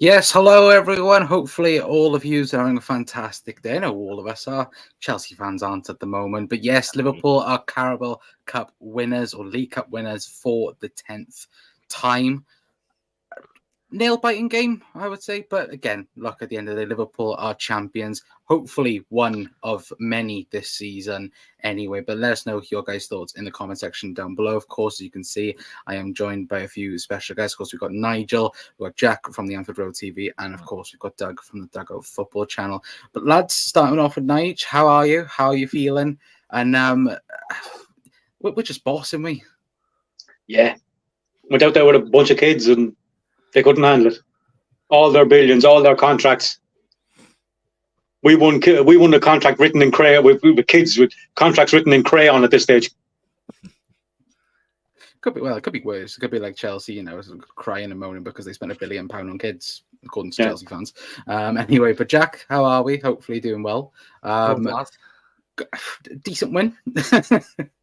Yes, hello everyone. Hopefully all of you are having a fantastic day. I know all of us are. Chelsea fans aren't at the moment. But yes, Liverpool are Carabao Cup winners or League Cup winners for the 10th time. Nail-biting game, I would say. But again, look, at the end of the day, Liverpool are champions. Hopefully one of many this season anyway. But let us know your guys' thoughts in the comment section down below. Of course, as you can see, I am joined by a few special guests. Of course, we've got Nigel, we've got Jack from the Anfield Road TV, and of course, we've got Doug from the Dugout Football channel. But lads, starting off with Nigel, how are you? How are you feeling? And we're just bossing, we. Yeah, went out there with a bunch of kids and they couldn't handle it. All their billions, all their contracts. We won a contract written in crayon with kids with contracts written in crayon at this stage. It could be worse. It could be like Chelsea, crying and moaning because they spent £1 billion on kids, according to Chelsea fans. Anyway, but Jack, how are we? Hopefully doing well. Decent win.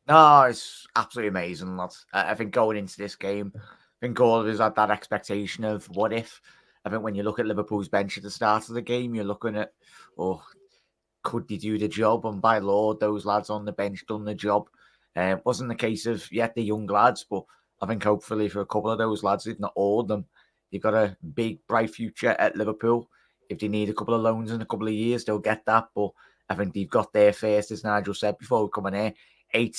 No, it's absolutely amazing, lads. I think going into this game, I think all of us had that expectation of what if. I think when you look at Liverpool's bench at the start of the game, you're looking at, could they do the job? And by law, those lads on the bench done the job. It wasn't the case of, the young lads, but I think hopefully for a couple of those lads, if not all of them, they've got a big, bright future at Liverpool. If they need a couple of loans in a couple of years, they'll get that. But I think they've got there first, as Nigel said before coming here, eight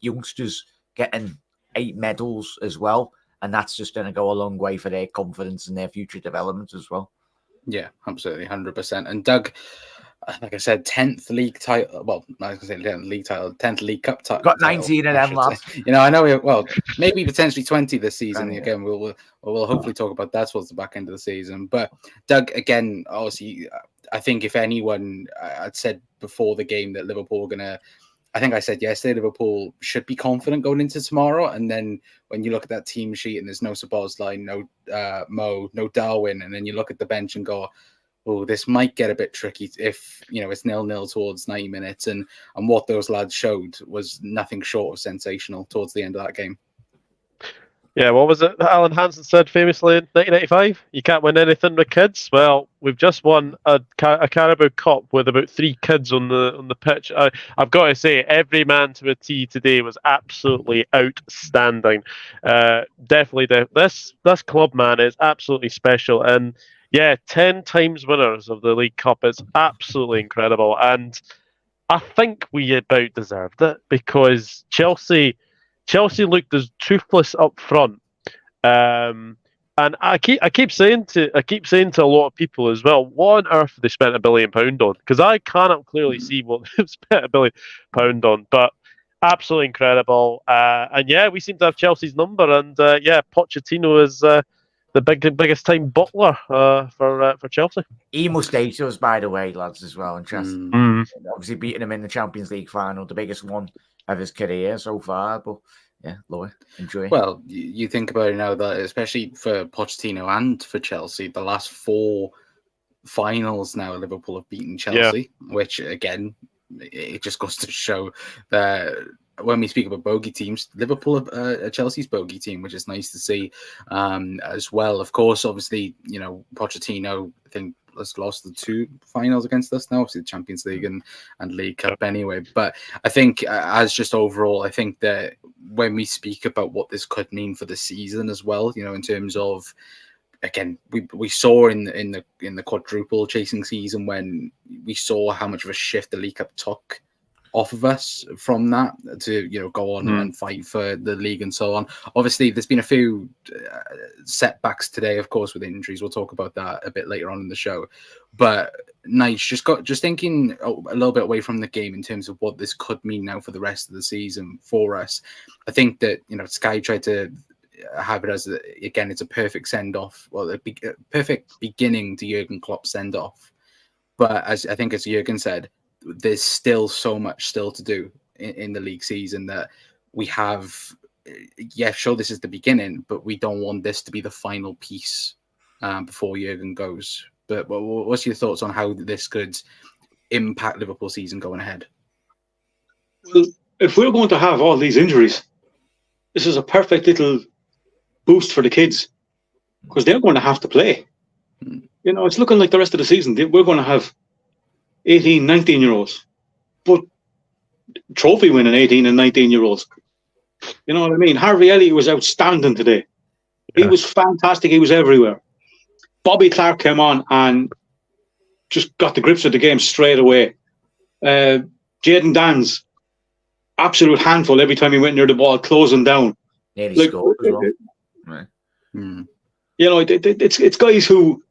youngsters getting 8 medals as well. And that's just going to go a long way for their confidence and their future development as well. Yeah, absolutely, 100%. And Doug, like I said, 10th league title. Well, I was going to say 10th league title, 10th League Cup title. Got 19 of them, lads. I know. Maybe potentially 20 this season. Again, we'll hopefully talk about that towards the back end of the season. But Doug, again, obviously, I think if anyone, I'd said before the game that Liverpool were going to. I think I said yesterday Liverpool should be confident going into tomorrow. And then when you look at that team sheet and there's no Szoboszlai, no Mo, no Darwin, and then you look at the bench and go, oh, this might get a bit tricky if, it's 0-0 towards 90 minutes. And what those lads showed was nothing short of sensational towards the end of that game. Yeah, what was it Alan Hansen said famously in 1995? You can't win anything with kids. Well, we've just won a Carabao Cup with about 3 kids on the pitch. I've got to say, every man to a T today was absolutely outstanding. Definitely, this club, man, is absolutely special. And 10 times winners of the League Cup is absolutely incredible. And I think we about deserved it because Chelsea looked as toothless up front, and I keep saying to a lot of people as well, what on earth have they spent £1 billion on? Because I cannot clearly see what they've spent £1 billion on. But absolutely incredible, and we seem to have Chelsea's number, and Pochettino is the biggest time butler for Chelsea. He must date us, by the way, lads, as well. Interesting. Obviously beating him in the Champions League final, the biggest one of his career so far. But Lloyd, enjoy. Well, you think about it now that especially for Pochettino and for Chelsea, the last 4 finals now Liverpool have beaten Chelsea, which again, it just goes to show that when we speak about bogey teams, Liverpool are Chelsea's bogey team, which is nice to see as well. Of course, obviously, Pochettino, I think, has lost the 2 finals against us now, obviously the Champions League and League Cup anyway. But I think as just overall, I think that when we speak about what this could mean for the season as well, in terms of, again, we saw in the quadruple chasing season when we saw how much of a shift the League Cup took off of us from that to go on and fight for the league and so on. Obviously, there's been a few setbacks today, of course, with injuries. We'll talk about that a bit later on in the show. But nice, just thinking a little bit away from the game in terms of what this could mean now for the rest of the season for us. I think that Sky tried to have it as again, it's a perfect send off, a perfect beginning to Jurgen Klopp's send off. But as Jurgen said, there's still so much still to do in the league season that we have. Sure, this is the beginning, but we don't want this to be the final piece before Jurgen goes. But what's your thoughts on how this could impact Liverpool season going ahead? Well, if we're going to have all these injuries, this is a perfect little boost for the kids because they're going to have to play. You know, it's looking like the rest of the season we're going to have 18, 19-year-olds, but trophy winning 18 and 19-year-olds. You know what I mean? Harvey Elliott was outstanding today. He was fantastic. He was everywhere. Bobby Clark came on and just got the grips of the game straight away. Jaydan Danns, absolute handful every time he went near the ball, closing down. Nearly scored as well. Right. You know, it's guys who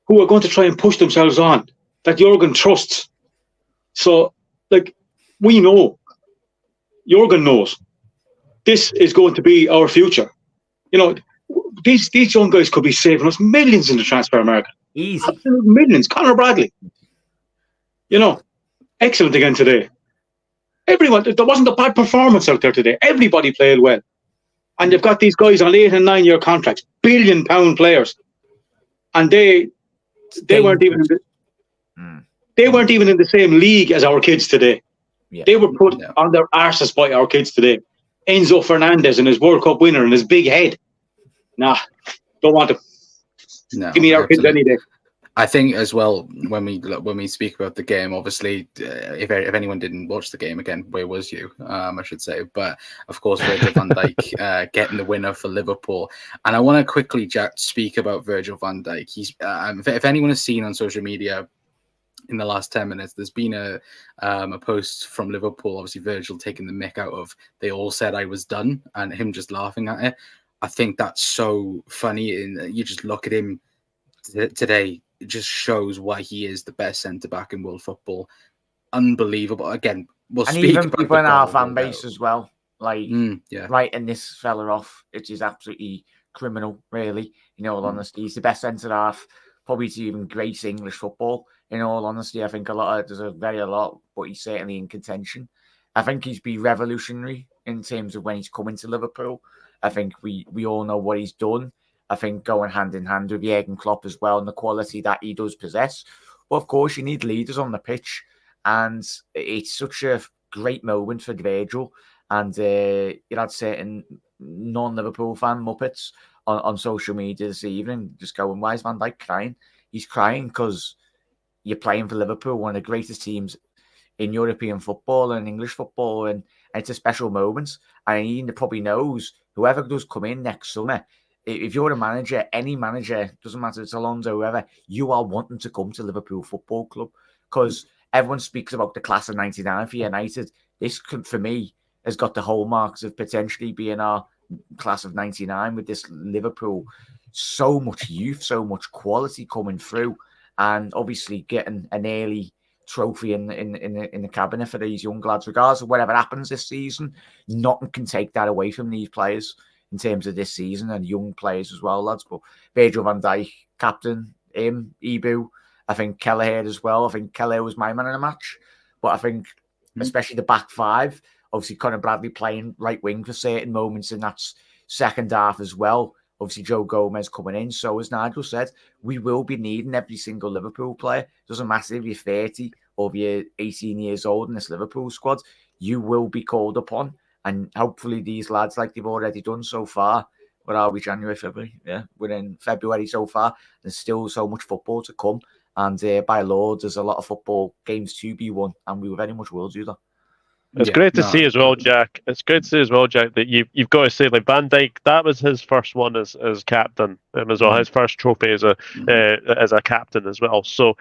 are going to try and push themselves on, that Jurgen trusts. So, like, we know, Jurgen knows, this is going to be our future. You know, these young guys could be saving us millions in the transfer market. Easy. Absolute millions. Conor Bradley. You know, excellent again today. Everyone, there wasn't a bad performance out there today. Everybody played well. And you've got these guys on 8 and 9 year contracts, billion-pound players. And they weren't even in the same league as our kids today. Yeah. They were put on their arses by our kids today. Enzo Fernandez and his World Cup winner and his big head. Nah, don't want to. No, give me our kids any day. I think as well, when we speak about the game, obviously, if anyone didn't watch the game, again, where was you? I should say, but of course, Virgil Van Dijk getting the winner for Liverpool. And I want to quickly, Jack, speak about Virgil Van Dijk. He's if anyone has seen on social media in the last 10 minutes, there's been a post from Liverpool, obviously Virgil taking the mick out of "they all said I was done" and him just laughing at it. I think that's so funny, and you just look at him today. It just shows why he is the best centre-back in world football. Unbelievable. Again, we'll and speak even about people in our fan base as well, like yeah. writing this fella off, which is absolutely criminal, really, in all honesty. He's the best centre-half, probably to even grace English football, in all honesty. I think there's a lot, but he's certainly in contention. I think he's been revolutionary in terms of when he's coming to Liverpool. I think we all know what he's done. I think going hand in hand with Jurgen Klopp as well and the quality that he does possess. But of course, you need leaders on the pitch. And it's such a great moment for Virgil. And you had certain non-Liverpool fan muppets on social media this evening just going, why is Van Dijk crying? He's crying because you're playing for Liverpool, one of the greatest teams in European football and English football. And it's a special moment. And he probably knows whoever does come in next summer, if you're a manager, any manager, doesn't matter, it's Alonso, whoever, you are wanting to come to Liverpool Football Club because everyone speaks about the class of 99 for United. This, for me, has got the hallmarks of potentially being our class of 99 with this Liverpool. So much youth, so much quality coming through, and obviously getting an early trophy in the cabinet for these young lads, regardless of whatever happens this season. Nothing can take that away from these players in terms of this season, and young players as well, lads. But Virgil van Dijk, captain, Ibu, I think Kelleher as well. I think Kelleher was my man in the match. But I think especially the back five, obviously Conor Bradley playing right wing for certain moments in that second half as well. Obviously Joe Gomez coming in. So as Nigel said, we will be needing every single Liverpool player. It doesn't matter if you're 30 or if you're 18 years old in this Liverpool squad. You will be called upon. And hopefully these lads, like they've already done so far, what are we, January, February? Yeah, we're in February so far. There's still so much football to come. And by law, there's a lot of football games to be won. And we very much will do that. It's great to see as well, Jack. It's great to see as well, Jack, that you've got to say, like, Van Dijk, that was his first one as captain as well, his first trophy as a captain as well. So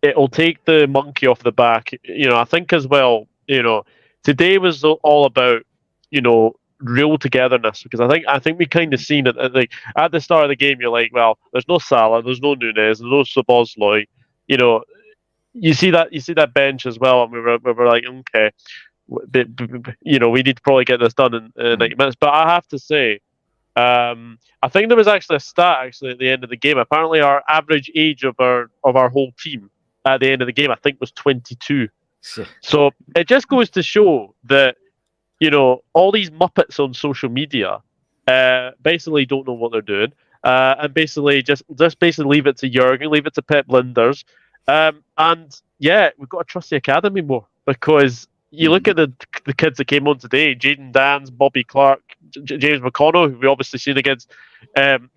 it'll take the monkey off the back. You know, I think as well, you know, today was all about, you know, real togetherness, because I think we kind of seen it like at the start of the game. You're like, well, there's no Salah, there's no Nunez, there's no Szoboszlai. You know, you see that bench as well, and we were like, okay, you know, we need to probably get this done in 90 minutes. But I have to say, I think there was actually a stat at the end of the game. Apparently, our average age of our whole team at the end of the game, I think, was 22. So it just goes to show that, you know, all these muppets on social media basically don't know what they're doing, and basically just basically leave it to Jurgen, leave it to Pep Linders, and yeah, we've got to trust the academy more, because you look at the kids that came on today: Jaydan Danns, Bobby Clark, James McConnell, who we obviously seen against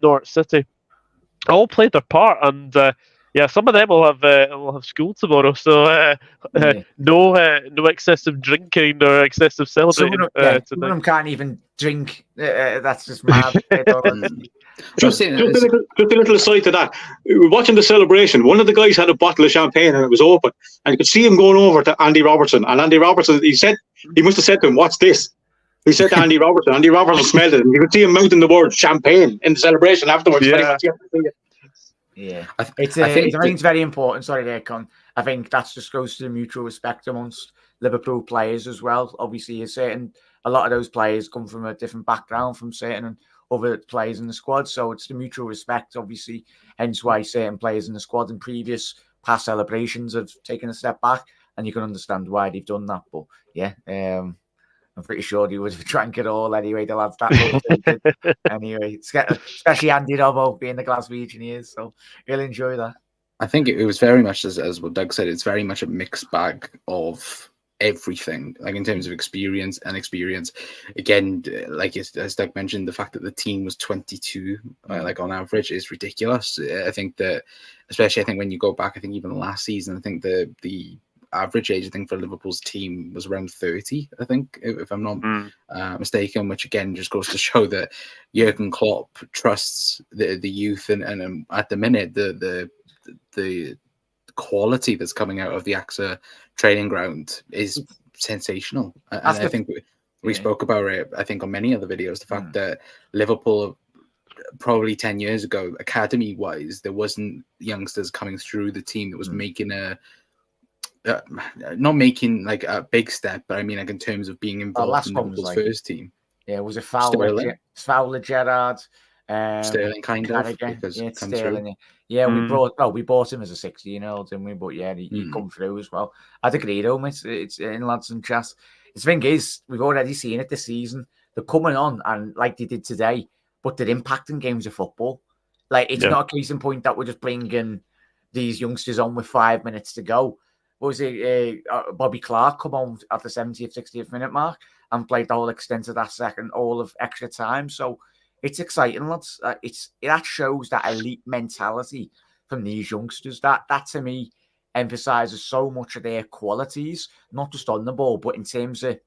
Norwich City. all played their part, and some of them will have school tomorrow, so no excessive drinking or excessive celebrating Some of tonight. them can't even drink. That's just mad. Just a little aside to that. Watching the celebration, one of the guys had a bottle of champagne and it was open, and you could see him going over to Andy Robertson. And Andy Robertson, he must have said to him, "What's this?" He said to Andy Robertson. Andy Robertson smelled it, and you could see him mouthing the word champagne in the celebration afterwards. Yeah, I think it's very important. Sorry, there, Con. I think that just goes to the mutual respect amongst Liverpool players as well. Obviously, a lot of those players come from a different background from certain other players in the squad. So it's the mutual respect, obviously, hence why certain players in the squad in previous past celebrations have taken a step back, and you can understand why they've done that. But yeah, I'm pretty sure they would have drank it all anyway, the lads that anyway, especially Andy Robbo being the Glaswegian he is, so he'll enjoy that. I think it was very much, as what Doug said, it's very much a mixed bag of everything, like in terms of experience. Again, like as Doug mentioned, the fact that the team was 22 like on average is ridiculous. I think that, especially when you go back, I think even last season, I think the average age, I think, for Liverpool's team was around 30, I think, if I'm not mistaken, which again just goes to show that Jurgen Klopp trusts the youth, and at the minute the quality that's coming out of the AXA training ground is sensational. And I think we spoke about it, I think, on many other videos, the fact that Liverpool, probably 10 years ago, academy wise, there wasn't youngsters coming through the team that was making not making like a big step, but I mean, like in terms of being involved in Liverpool's first team. Yeah, was it Fowler, Gerrard, Sterling, kind of, because Sterling. Yeah, we bought him as a 16-year-old, didn't we? But yeah, he come through as well. I'd agree, though, it's in lads and chess. The thing is, we've already seen it this season. They're coming on, and like they did today, but they're impacting games of football. Like, it's not a case in point that we're just bringing these youngsters on with 5 minutes to go. What was it? Bobby Clark come on at the 70th, 60th minute mark and played the whole extent of that second, all of extra time. So it's exciting, lads. That shows that elite mentality from these youngsters. That to me emphasises so much of their qualities, not just on the ball, but in terms of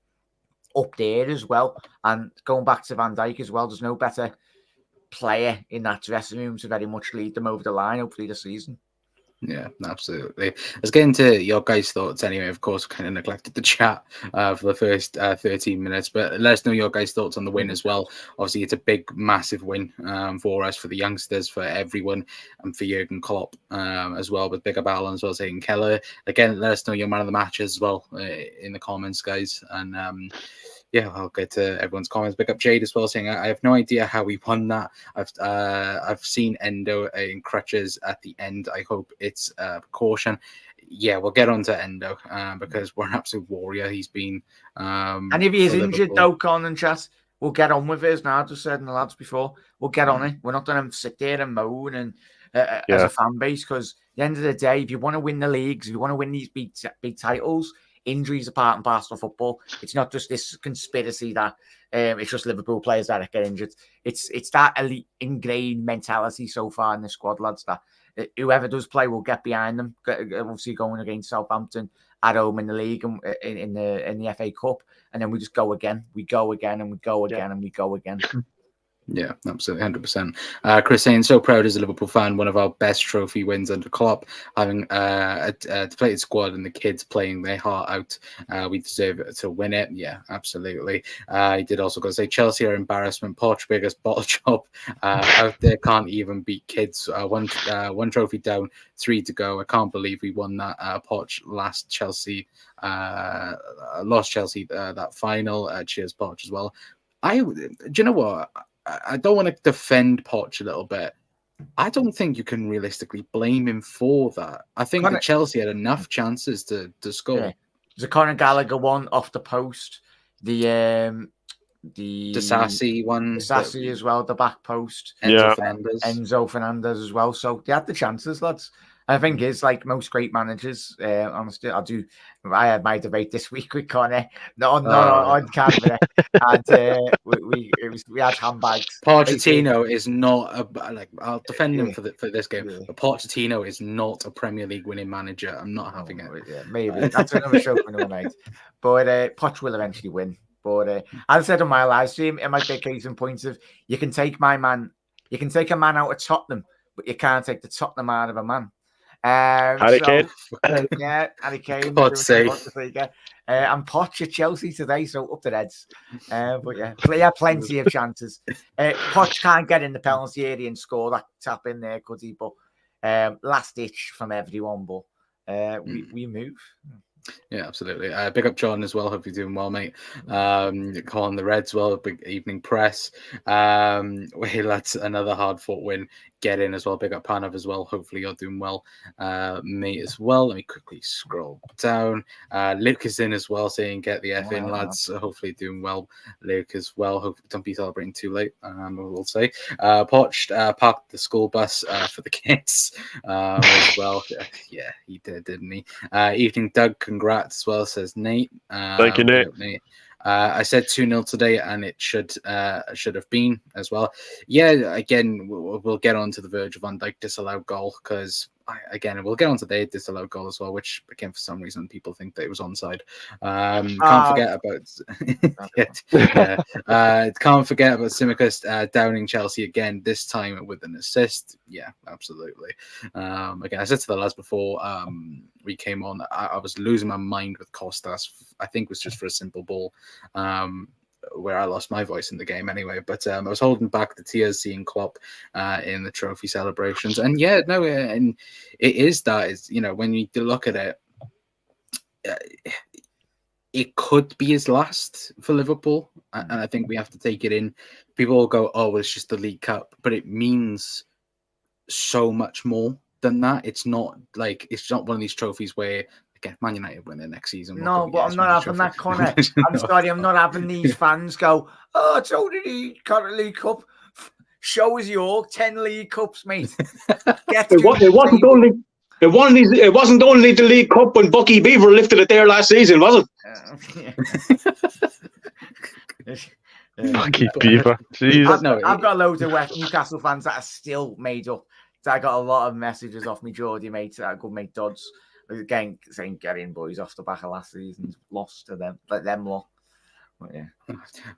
up there as well. And going back to Van Dijk as well, there's no better player in that dressing room to very much lead them over the line, hopefully, this season. Yeah, absolutely. Let's get into your guys' thoughts anyway. Of course, kind of neglected the chat for the first 13 minutes, but let us know your guys' thoughts on the win as well. Obviously, it's a big, massive win for us, for the youngsters, for everyone, and for Jurgen Klopp as well, with Big Abal as well as Hayden Keller. Again, let us know your man of the match as well in the comments, guys. And yeah, I'll get to everyone's comments. Pick up Jade as well, saying, I have no idea how we won that. I've seen Endo in crutches at the end. I hope it's precaution. Yeah, we'll get on to Endo because we're an absolute warrior. He's been... and if he is injured, though, Con and chat, we'll get on with it, as Nard just said in the lads before. We'll get on it. We're not going to sit there and moan and as a fan base, because at the end of the day, if you want to win the leagues, if you want to win these big titles, injuries are part and parcel of football. It's not just this conspiracy that it's just Liverpool players that get injured. It's that elite ingrained mentality so far in the squad, lads, that whoever does play will get behind them. Obviously going against Southampton at home in the league and in the FA Cup, and then we just go again. We go again and we go again and we go again. Yeah, absolutely, 100%. Chris saying, so proud as a Liverpool fan, one of our best trophy wins under Klopp, having a deflated squad and the kids playing their heart out. We deserve it to win it. Yeah, absolutely. He did also go to say, Chelsea are embarrassment. Poch, biggest bottle job out there, can't even beat kids. One trophy down, 3 to go. I can't believe we won that. Poch lost Chelsea that final. Cheers, Poch, as well. Do you know what? I don't want to defend Poch a little bit. I don't think you can realistically blame him for that. I think that Chelsea had enough chances to score. Yeah. There's a Conor Gallagher one off the post. The Sassy one. The Sassy as well, the back post. Enzo Fernandez as well. So they had the chances, lads. I think it's like most great managers. Honestly, I had my debate this week with Connor, not on camera, and we had handbags. Pochettino is not I'll defend him for this game, but Pochettino is not a Premier League winning manager. I'm not having it. Yeah, maybe that's another show for another night. But Poch will eventually win. But as I said on my live stream, it might be a case in point of you can take a man out of Tottenham, but you can't take the Tottenham out of a man. Harry Kane. Yeah, Harry Kane. God's sake. And Poch at Chelsea today, so up the Reds. But yeah, plenty of chances. Poch can't get in the penalty area and score that tap in there, could he? But last ditch from everyone, but we move. Yeah, absolutely. Big up John as well. Hope you're doing well, mate. Calling the Reds well. Big evening press. That's another hard-fought win. Get in as well. Big up Panav as well. Hopefully you're doing well, mate, as well. Let me quickly scroll down. Luke is in as well, saying get the F in, lads. Hopefully doing well. Luke as well. Hope don't be celebrating too late. We'll say. Poch parked the school bus for the kids as well. Yeah, he did, didn't he? Evening Doug, congrats as well, says Nate. Thank you, Nate. I said 2-0 today, and it should have been as well. Yeah, again, we'll get on to the Virgil van Dijk disallowed goal because, we'll get on to the disallowed goal as well, which, again, for some reason, people think that it was onside. Can't forget about Tsimikas downing Chelsea again, this time with an assist. Yeah, absolutely. Again, I said to the lads before we came on, I was losing my mind with Kostas. I think it was just for a simple ball. Where I lost my voice in the game anyway, but I was holding back the tears seeing Klopp in the trophy celebrations, and and it is when you look at it, it could be his last for Liverpool, and I think we have to take it in. People will go, "Oh, it's just the League Cup," but it means so much more than that. It's not one of these trophies where. Again, Man United win it next season. No, but I'm not having that, Connor. I'm sorry, I'm not having these fans go, "Oh, it's only the League Cup." Show us your 10 League Cups, mate. It wasn't only the League Cup when Bucky Beaver lifted it there last season, was it? Bucky Beaver. I've got loads of West Newcastle fans that are still made up. So I got a lot of messages off me Geordie mate, good mate Dodds. Again, saying get in, boys, off the back of last season's loss to them. Let them lot. But yeah.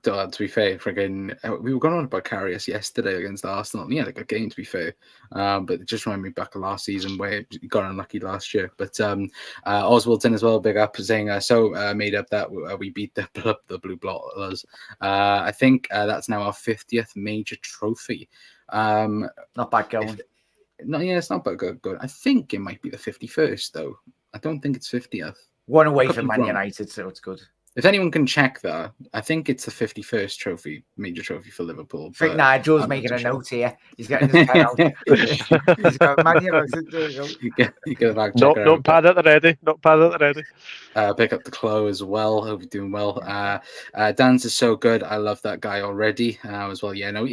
To be fair, we were going on about Karius yesterday against Arsenal. He had a good game, to be fair. But it just reminded me back of last season where he got unlucky last year. But Oswaldson as well, big up, saying made up that we beat the Blue Blotters. I think that's now our 50th major trophy. Not bad going. It's not bad going. I think it might be the 51st, though. I don't think it's 50th. One away from Man United, so it's good. If anyone can check that, I think it's the 51st major trophy for Liverpool. I think Nigel's making a note here. He's getting his pen out. He's got Man United. There you go. Notepad at the ready. Pick up the Clo as well. Hope you're doing well. Danns is so good. I love that guy already as well. Yeah, no.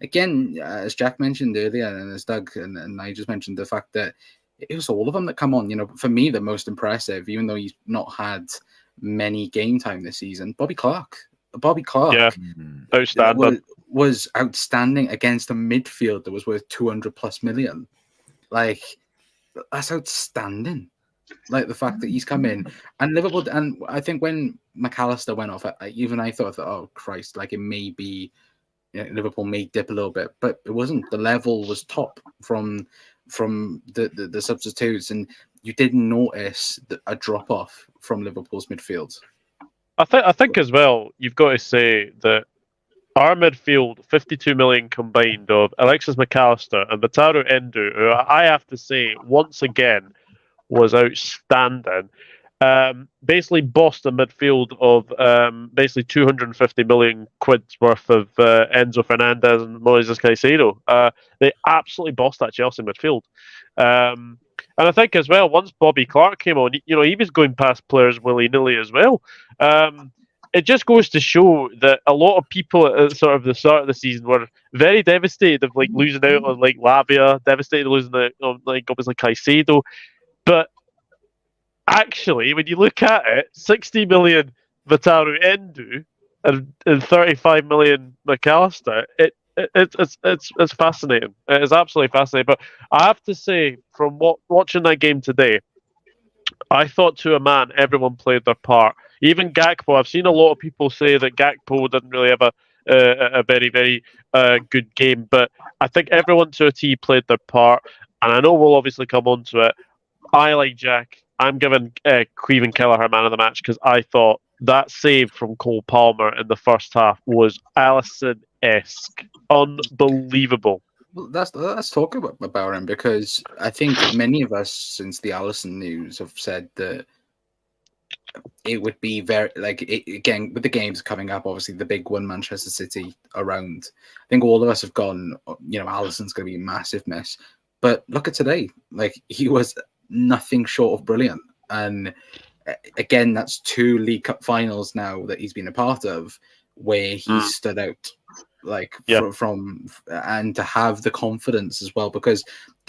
Again, as Jack mentioned earlier, and as Doug and I just mentioned, the fact that it was all of them that come on. For me, the most impressive, even though he's not had many game time this season, Bobby Clark, yeah, outstanding. Was outstanding against a midfield that was worth 200+ million. Like, that's outstanding. Like the fact that he's come in and Liverpool, and I think when McAllister went off, even I thought that, oh Christ, like it may be Liverpool may dip a little bit, but it wasn't. The level was top from the substitutes, and you didn't notice a drop off from Liverpool's midfield. I think as well, you've got to say that our midfield, 52 million combined of Alexis McAllister and Wataru Endo, who I have to say once again was outstanding. Basically bossed a midfield of basically 250 million quid's worth of Enzo Fernandez and Moises Caicedo. They absolutely bossed that Chelsea midfield. And I think as well, once Bobby Clark came on, he was going past players willy-nilly as well. it just goes to show that a lot of people at sort of the start of the season were very devastated of like losing out on like Lavia, devastated losing out on like obviously Caicedo. But actually, when you look at it, 60 million Wataru Endo and 35 million McAllister, it's fascinating. It is absolutely fascinating. But I have to say, from watching that game today, I thought to a man, everyone played their part. Even Gakpo. I've seen a lot of people say that Gakpo didn't really have a very, very good game, but I think everyone to a T played their part. And I know we'll obviously come on to it. I like Jack. I'm giving Cleveland Kelleher man of the match because I thought that save from Cole Palmer in the first half was Alisson-esque. Unbelievable. Well, let's talk about him, because I think many of us since the Alisson news have said that it would be very again with the games coming up. Obviously, the big one, Manchester City around. I think all of us have gone. Alisson's going to be a massive miss. But look at today. Like, he was nothing short of brilliant. And again, that's 2 League Cup finals now that he's been a part of, where he stood out. From and to have the confidence as well, because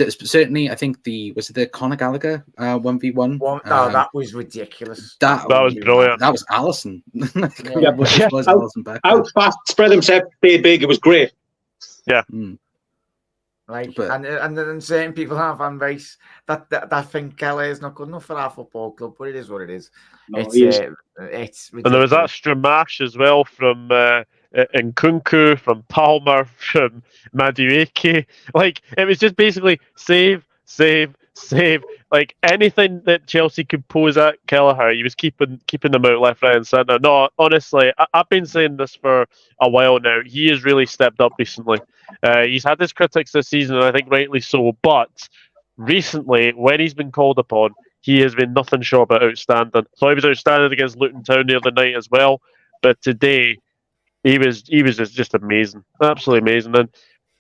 certainly I think was it the Conor Gallagher 1v1? That was ridiculous. That was brilliant. That was Alisson. Was Alisson back out fast, spread himself, stayed big. It was great. Yeah. And then certain people have fan base that think Kelly is not good enough for our football club, but it is what it is. No, it's ridiculous. And there was that Stramash as well from Nkunku, from Palmer, from Madueke. Like, it was just basically save. Like, anything that Chelsea could pose at Kelleher, he was keeping them out left, right, and centre. No, honestly, I've been saying this for a while now. He has really stepped up recently. He's had his critics this season, and I think rightly so. But recently, when he's been called upon, he has been nothing short but outstanding. So he was outstanding against Luton Town the other night as well. But today, he was just amazing, absolutely amazing. And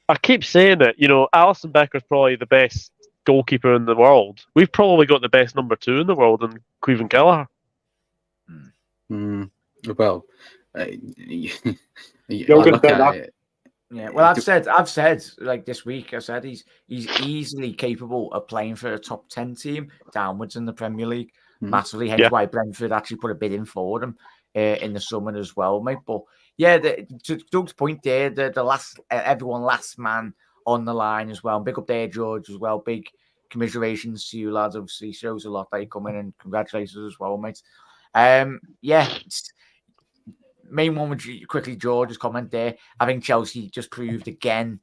I keep saying it, Alisson Becker's probably the best goalkeeper in the world. We've probably got the best number 2 in the world in Cleveland Kelleher. Well, yeah. Well, I've said like this week. I said he's easily capable of playing for a top 10 team downwards in the Premier League, massively. Hence why Brentford actually put a bid in for him in the summer as well, mate. But yeah, to Doug's point there, the last man on the line as well. Big up there, George, as well. Big commiserations to you lads. Obviously, shows a lot that you come in, and congratulations as well, mate. Main one with quickly George's comment there. I think Chelsea just proved again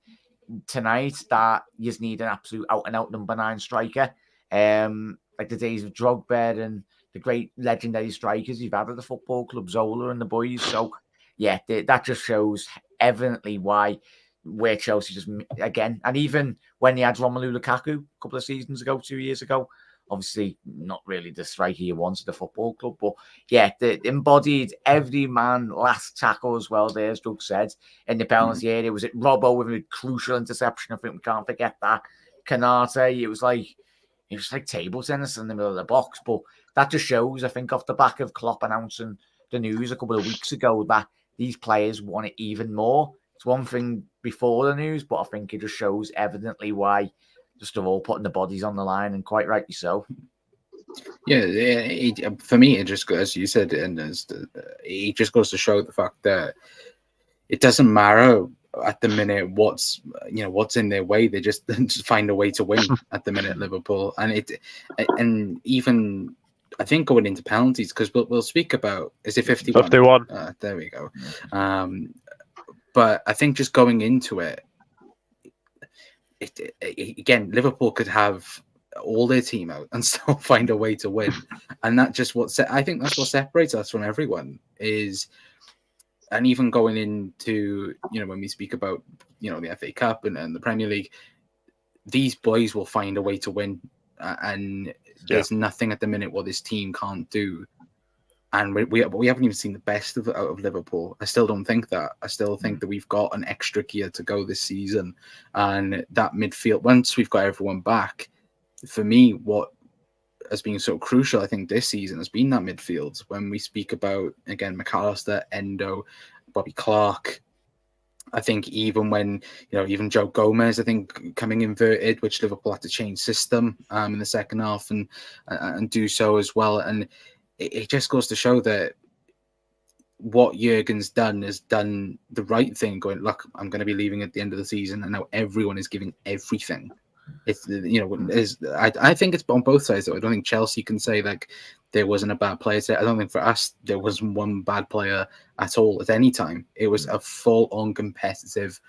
tonight that you just need an absolute out and out number 9 striker. Like the days of Drogba and the great legendary strikers you've had at the football club, Zola and the boys. So yeah, that just shows evidently where Chelsea just again, and even when they had Romelu Lukaku a couple of seasons ago, 2 years ago, obviously not really the striker you want at the football club, but yeah, they embodied every man last tackle as well there, as Doug said, in the penalty area. Was it Robbo with a crucial interception? I think we can't forget that. Canate, it was like table tennis in the middle of the box, but that just shows, I think, off the back of Klopp announcing the news a couple of weeks ago that these players want it even more. It's one thing before the news, but I think it just shows evidently why just they're all putting the bodies on the line, and quite rightly so. Yeah, for me, it just, as you said, and it just goes to show the fact that it doesn't matter at the minute what's in their way. They just find a way to win at the minute, Liverpool, and even I think going into penalties, because we'll speak about, is it 51? 51. There we go. But I think just going into it, again, Liverpool could have all their team out and still find a way to win, and that just I think that's what separates us from everyone is. And even going into when we speak about the FA Cup and the Premier League, these boys will find a way to win, and there's nothing at the minute what this team can't do. And we haven't even seen the best out of Liverpool. I still don't think that. I still think that we've got an extra gear to go this season. And that midfield, once we've got everyone back, for me, what has been so crucial, I think, this season has been that midfield. When we speak about, again, McAllister, Endo, Bobby Clark, I think even when, even Joe Gomez, I think, coming inverted, which Liverpool had to change system in the second half and do so as well. And it just goes to show that what Jurgen's done is done the right thing, going, look, I'm going to be leaving at the end of the season, and now everyone is giving everything. It's, I think it's on both sides, though. I don't think Chelsea can say, like, there wasn't a bad player today. I don't think for us, there wasn't one bad player at all at any time. It was a full-on competitive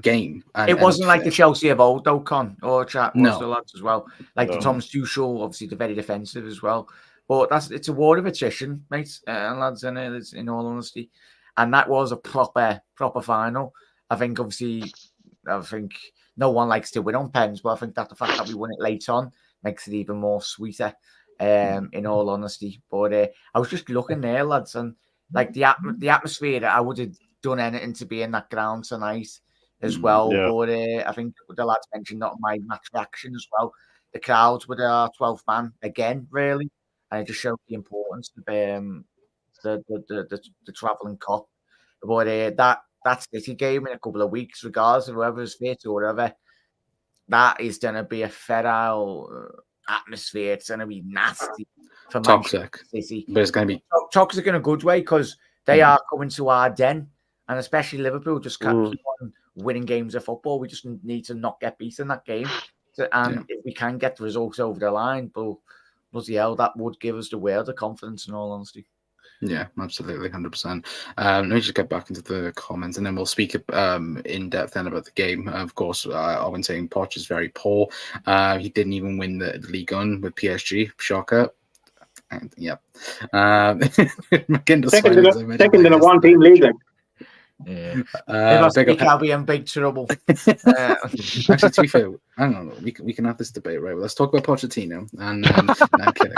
game. It wasn't like the Chelsea of old, though, Con, or chat, most of the lads as well. Like the Thomas Tuchel, obviously, they're very defensive as well. But it's a war of attrition, mate, lads, in it, in all honesty. And that was a proper final. I think no one likes to win on pens, but I think that the fact that we won it late on makes it even more sweeter, in all honesty. But I was just looking there, lads, and like the atmosphere, I would have done anything to be in that ground tonight as well. Yeah. But I think the lads mentioned not my match reaction as well. The crowds with our 12th man again, really. And it just showed the importance of the travelling Kop. But that City game in a couple of weeks, regardless of whoever's fit or whatever, that is going to be a feral atmosphere. It's going to be nasty for toxic City. But it's going to be toxic in a good way, because they are coming to our den, and especially Liverpool just can't keep on winning games of football. We just need to not get beat in that game. If we can get the results over the line, but bloody hell, that would give us the world of confidence, in all honesty. Yeah, absolutely, 100%. Let me just get back into the comments, and then we'll speak in depth then about the game. Of course, I've been saying Poch is very poor. He didn't even win the League One with PSG. Shocker. And, yeah. Second in a one-team league. Then. Yeah. I'll be in big trouble. Actually, to be fair, I don't know. We can have this debate, right? Well, let's talk about Pochettino. And no, I'm kidding.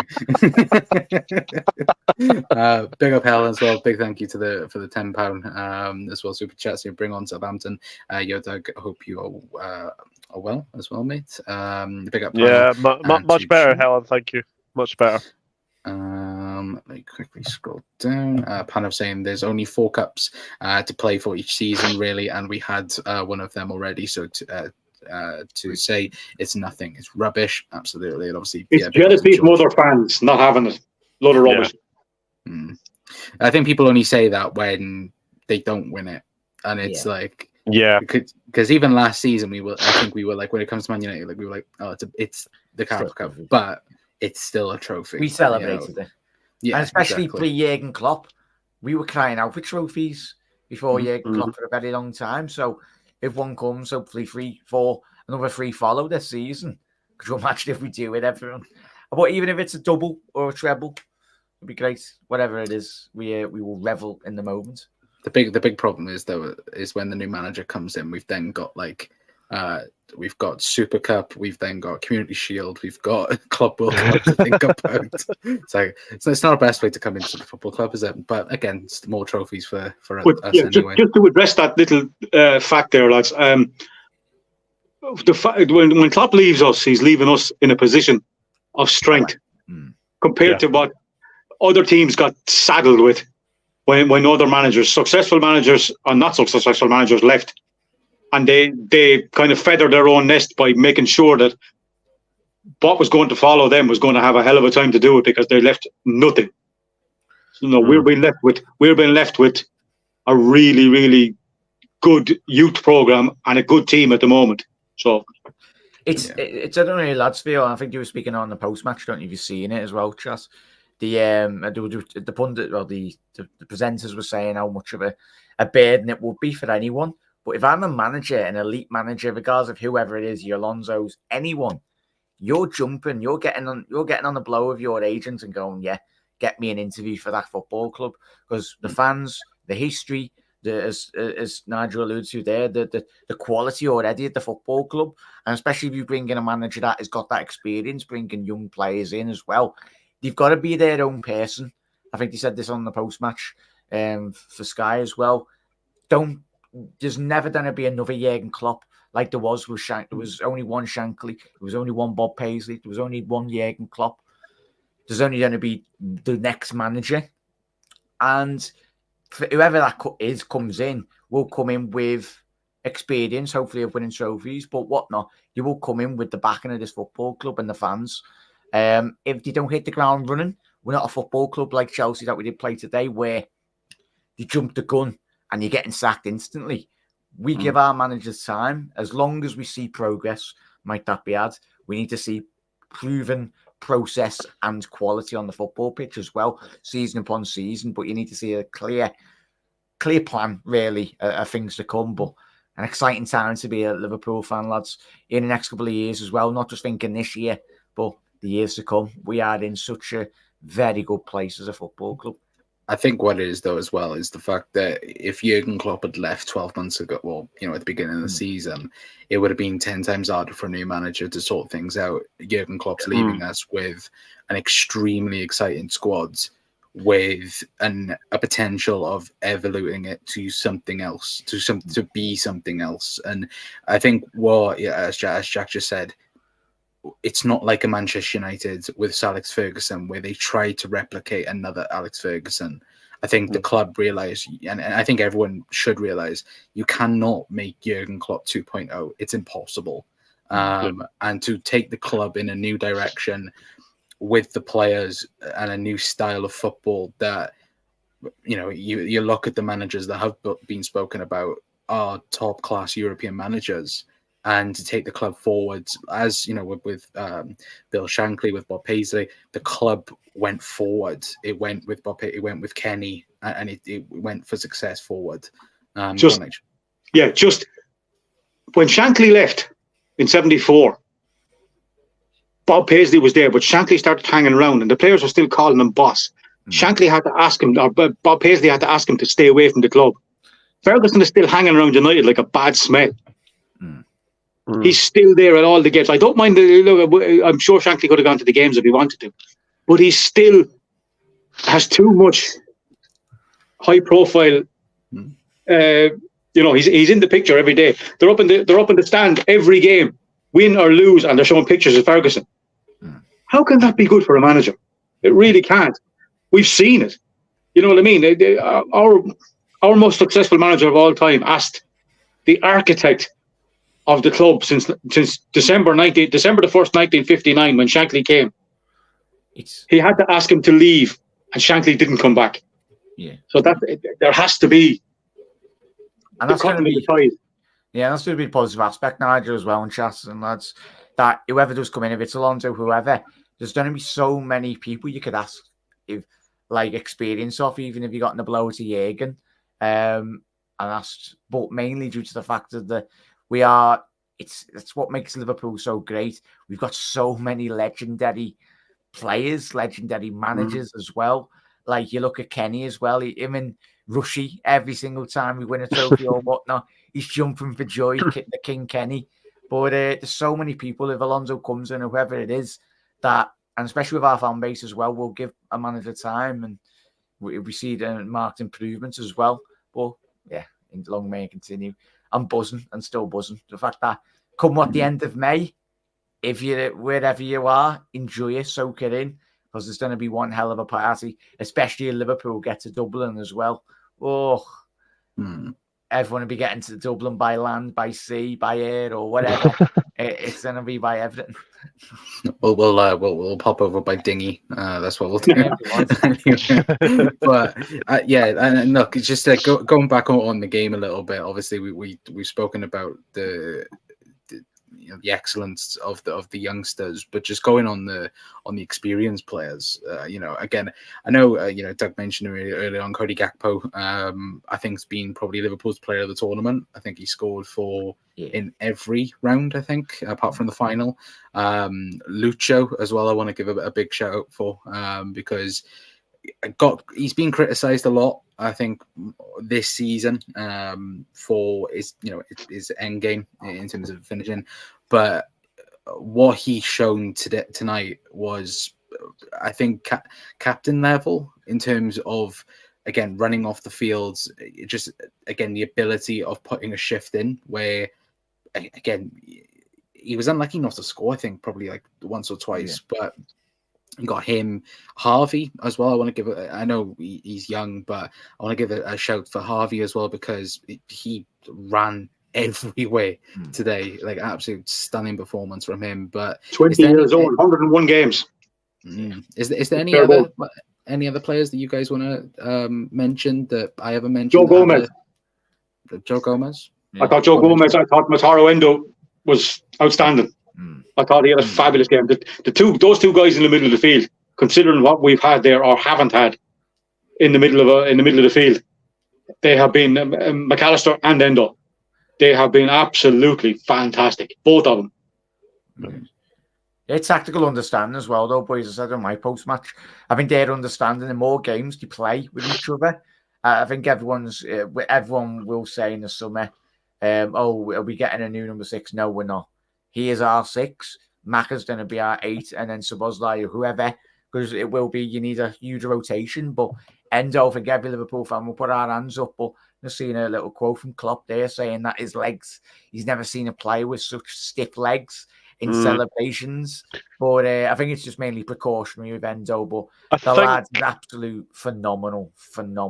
Big up Helen as well. Big thank you for the £10 as well. Super chats you bring on Southampton. Yo, Doug, I hope you are well as well, mate. Big up. Yeah, much better, Helen. Thank you. Much better. Let me quickly scroll down. Panav saying there's only 4 cups to play for each season, really, and we had one of them already. So to say it's nothing, it's rubbish. Absolutely, and obviously it's jealousy from other fans not having it. Load of rubbish. I think people only say that when they don't win it, and it's like because even last season we were like, when it comes to Man United, like we were like, oh, it's the Carabao Cup, but it's still a trophy. We celebrated it. Yeah, and especially pre-Jurgen Klopp, we were crying out for trophies before Jurgen Klopp for a very long time. So if one comes, hopefully 3, 4, another 3 follow this season. Could you imagine if we do it, everyone? But even if it's a double or a treble, it'd be great. Whatever it is, we will revel in the moment. The big problem is when the new manager comes in, we've then got we've got Super Cup, we've then got Community Shield, we've got Club World Cup to think about. So it's not the best way to come into the football club, is it? But again, it's more trophies for us anyway. Just to address that little fact there, lads. When Klopp leaves us, he's leaving us in a position of strength compared to what other teams got saddled with when other managers, successful managers or not so successful managers, left. And they kind of feathered their own nest by making sure that what was going to follow them was going to have a hell of a time to do it, because they left nothing. So we're being left with a really, really good youth program and a good team at the moment. So it's I don't know, lads feel. I think you were speaking on the post match. Don't know if you've seen it as well, Chas. The pundit or the presenters were saying how much of a burden it would be for anyone. But if I'm a manager, an elite manager, regardless of whoever it is, your Alonso's, anyone, you're jumping, you're getting on the blow of your agent and going, yeah, get me an interview for that football club, because the fans, the history, as Nigel alludes to there, the quality already at the football club, and especially if you bring in a manager that has got that experience, bringing young players in as well, they've got to be their own person. I think they said this on the post match for Sky as well. There's never going to be another Jurgen Klopp like there was with There was only one Shankly. There was only one Bob Paisley. There was only one Jurgen Klopp. there's only going to be the next manager. And for whoever that comes in, will come in with experience, hopefully of winning trophies, but whatnot. You will come in with the backing of this football club and the fans. If they don't hit the ground running, we're not a football club like Chelsea that we did play today, where you jump the gun and you're getting sacked instantly. We give our managers time. As long as we see progress, might that be add, we need to see proven process and quality on the football pitch as well, season upon season. But you need to see a clear plan, really, of things to come. But an exciting time to be a Liverpool fan, lads, in the next couple of years as well. Not just thinking this year, but the years to come. We are in such a very good place as a football club. I think what it is, though, as well, is the fact that if Jurgen Klopp had left 12 months ago, well, you know, at the beginning of the season, it would have been 10 times harder for a new manager to sort things out. Jurgen Klopp's leaving us with an extremely exciting squad with a potential of evoluting it to something else, to be something else. And I think, as Jack just said, it's not like a Manchester United with Sir Alex Ferguson where they try to replicate another Alex Ferguson. I think the club realised, and I think everyone should realise, you cannot make Jurgen Klopp 2.0. It's impossible. And to take the club in a new direction with the players and a new style of football that, you know, you look at the managers that have been spoken about are top-class European managers, and to take the club forward, as you know, with Bill Shankly, with Bob Paisley, the club went forward. It went with it went with Kenny, and it went for success forward. Just when Shankly left in '74, Bob Paisley was there, but Shankly started hanging around, and the players were still calling him boss. Shankly had to ask him, or Bob Paisley had to ask him to stay away from the club. Ferguson is still hanging around United like a bad smell. He's still there at all the games. I don't mind. I'm sure Shankly could have gone to the games if he wanted to, but he still has too much high profile. You know, he's in the picture every day. They're up in the stand every game, win or lose, and they're showing pictures of Ferguson. How can that be good for a manager? It really can't. We've seen it. You know what I mean? Our most successful manager of all time asked the architect of the club since December the 1st, 1959, when Shankly came. He had to ask him to leave, and Shankly didn't come back. Yeah. So there has to be. And that's going to be that's going to be the positive aspect, Nigel, as well, and Chas and lads, that whoever does come in, if it's Alonso, whoever, there's going to be so many people you could ask if experience off, even if you got in the blow to Jürgen. And that's, but mainly due to the fact that it's what makes Liverpool so great. We've got so many legendary players, legendary managers as well. Like you look at Kenny as well. Him and Rushy, every single time we win a trophy or whatnot, he's jumping for joy, the King Kenny. But there's so many people, if Alonso comes in or whoever it is, that, and especially with our fan base as well, we'll give a manager time, and we see the marked improvements as well. But yeah, long may it continue. I'm buzzing and still buzzing. The fact that come at the end of May, if you're wherever you are, enjoy it, soak it in, because there's going to be one hell of a party, especially if Liverpool get to Dublin as well. Everyone will be getting to Dublin by land, by sea, by air, or whatever. It's going to be by everything. We'll pop over by dinghy. That's what we'll do. But and look, it's just going back on the game a little bit. Obviously, we've spoken about the excellence of the youngsters, but just going on the experienced players. Again, I know Doug mentioned earlier on Cody Gakpo. I think has been probably Liverpool's player of the tournament. I think he scored in every round, I think, apart from the final. Lucho as well, I want to give a big shout out for, because he's been criticised a lot, I think, this season for his end game in terms of finishing. But what he's shown tonight was, I think, captain level in terms of, again, running off the fields, just, again, the ability of putting a shift in where, again, he was unlucky not to score, I think, probably like once or twice. But You got him, Harvey as well. I want to give I know he's young, but I want to give a shout for Harvey as well because he ran everywhere today. Like absolute stunning performance from him. But 20 years old, 101 games. Is there any other players that you guys want to mention that I haven't mentioned? Joe Gomez. Joe Gomez. I thought Joe Gomez. I thought Mataro Endo was outstanding. I thought he had a fabulous game. Those two guys in the middle of the field, considering what we've had there or haven't had in the middle of the field, they have been McAllister and Endo. They have been absolutely fantastic, both of them. It's tactical understanding as well, though, boys. I said on my post match, I think they're understanding in more games to play with each other. I think everyone will say in the summer, "Oh, are we getting a new number 6?" No, we're not. He is our 6. Macca's going to be our 8, and then Szoboszlai or whoever, because it will be. You need a huge rotation, but Endo, I think every Liverpool fan will put our hands up. But I've seen a little quote from Klopp there saying that his legs, he's never seen a player with such stiff legs in celebrations. But I think it's just mainly precautionary with Endo. But the lad's absolute phenomenal.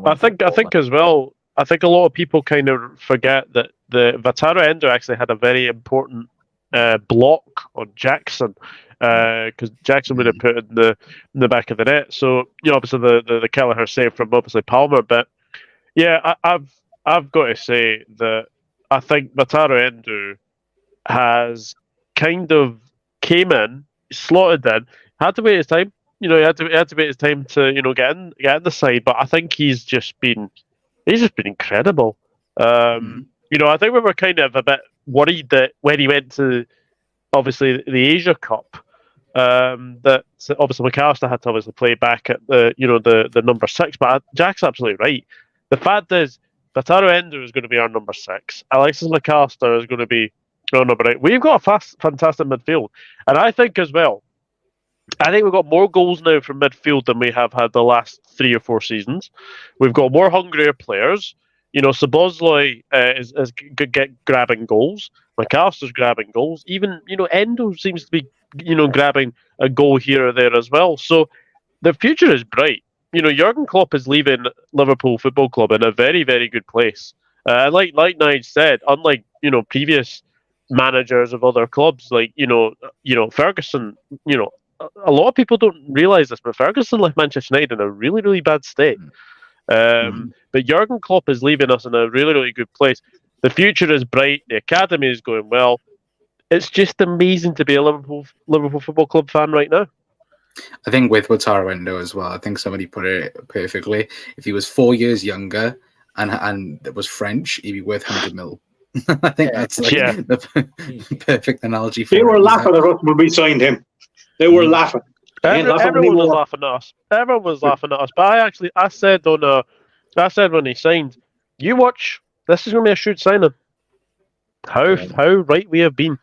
I think as well. I think a lot of people kind of forget that the Wataru Endo actually had a very important block on Jackson because Jackson would have put it in the back of the net. So obviously the Kelleher save from obviously Palmer, but yeah, I've got to say that I think Wataru Endo has kind of came in, slotted in, had to wait his time. He had to wait his time to get in the side, but I think he's just been incredible. I think we were kind of a bit worried that when he went to obviously the Asia Cup, that obviously McAllister had to obviously play back at the number 6. But Jack's absolutely right. The fact is, Wataru Endo is going to be our number 6. Alexis McAllister is going to be our number 8. We've got a fantastic midfield, and I think as well. I think we've got more goals now from midfield than we have had the last 3 or 4 seasons. We've got more hungrier players. Szoboszlai is grabbing goals. McAllister's grabbing goals. Even Endo seems to be grabbing a goal here or there as well. So the future is bright. Jurgen Klopp is leaving Liverpool Football Club in a very, very good place. Like Nige said, unlike previous managers of other clubs, like Ferguson. A lot of people don't realise this, but Ferguson left Manchester United in a really, really bad state. But Jurgen Klopp is leaving us in a really, really good place. The future is bright. The academy is going well. It's just amazing to be a Liverpool Football Club fan right now. I think with Wataru Endo as well, I think somebody put it perfectly. If he was 4 years younger and was French, he'd be worth 100 mil. I think that's the perfect analogy for They were laughing at us when we signed him. They were laughing. Everyone was laughing at us. Everyone was laughing at us. But I said when he signed, you watch, this is going to be a shoot signing. How right we have been.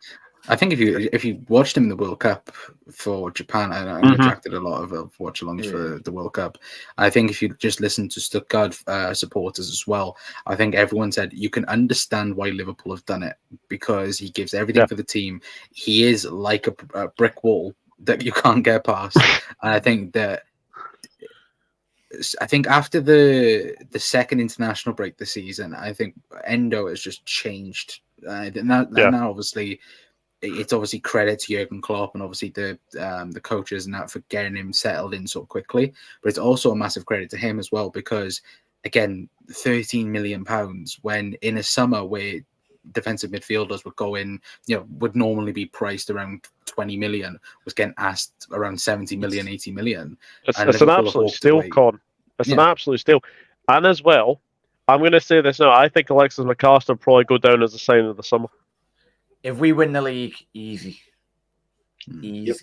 I think if you watched him in the World Cup for Japan, I attracted a lot of watch-alongs for the World Cup. I think if you just listen to Stuttgart supporters as well, I think everyone said you can understand why Liverpool have done it because he gives everything for the team. He is like a brick wall that you can't get past. And I think after the second international break this season, I think Endo has just changed. Now obviously. It's obviously credit to Jurgen Klopp and obviously the coaches and that for getting him settled in so quickly. But it's also a massive credit to him as well because, again, £13 million when in a summer where defensive midfielders would go in, would normally be priced around 20 million, was getting asked around 70 million, 80 million. It's an absolute steal, Con. It's an absolute steal. And as well, I'm going to say this now, I think Alexis McAllister will probably go down as a sign of the summer. If we win the league, easy. Yep.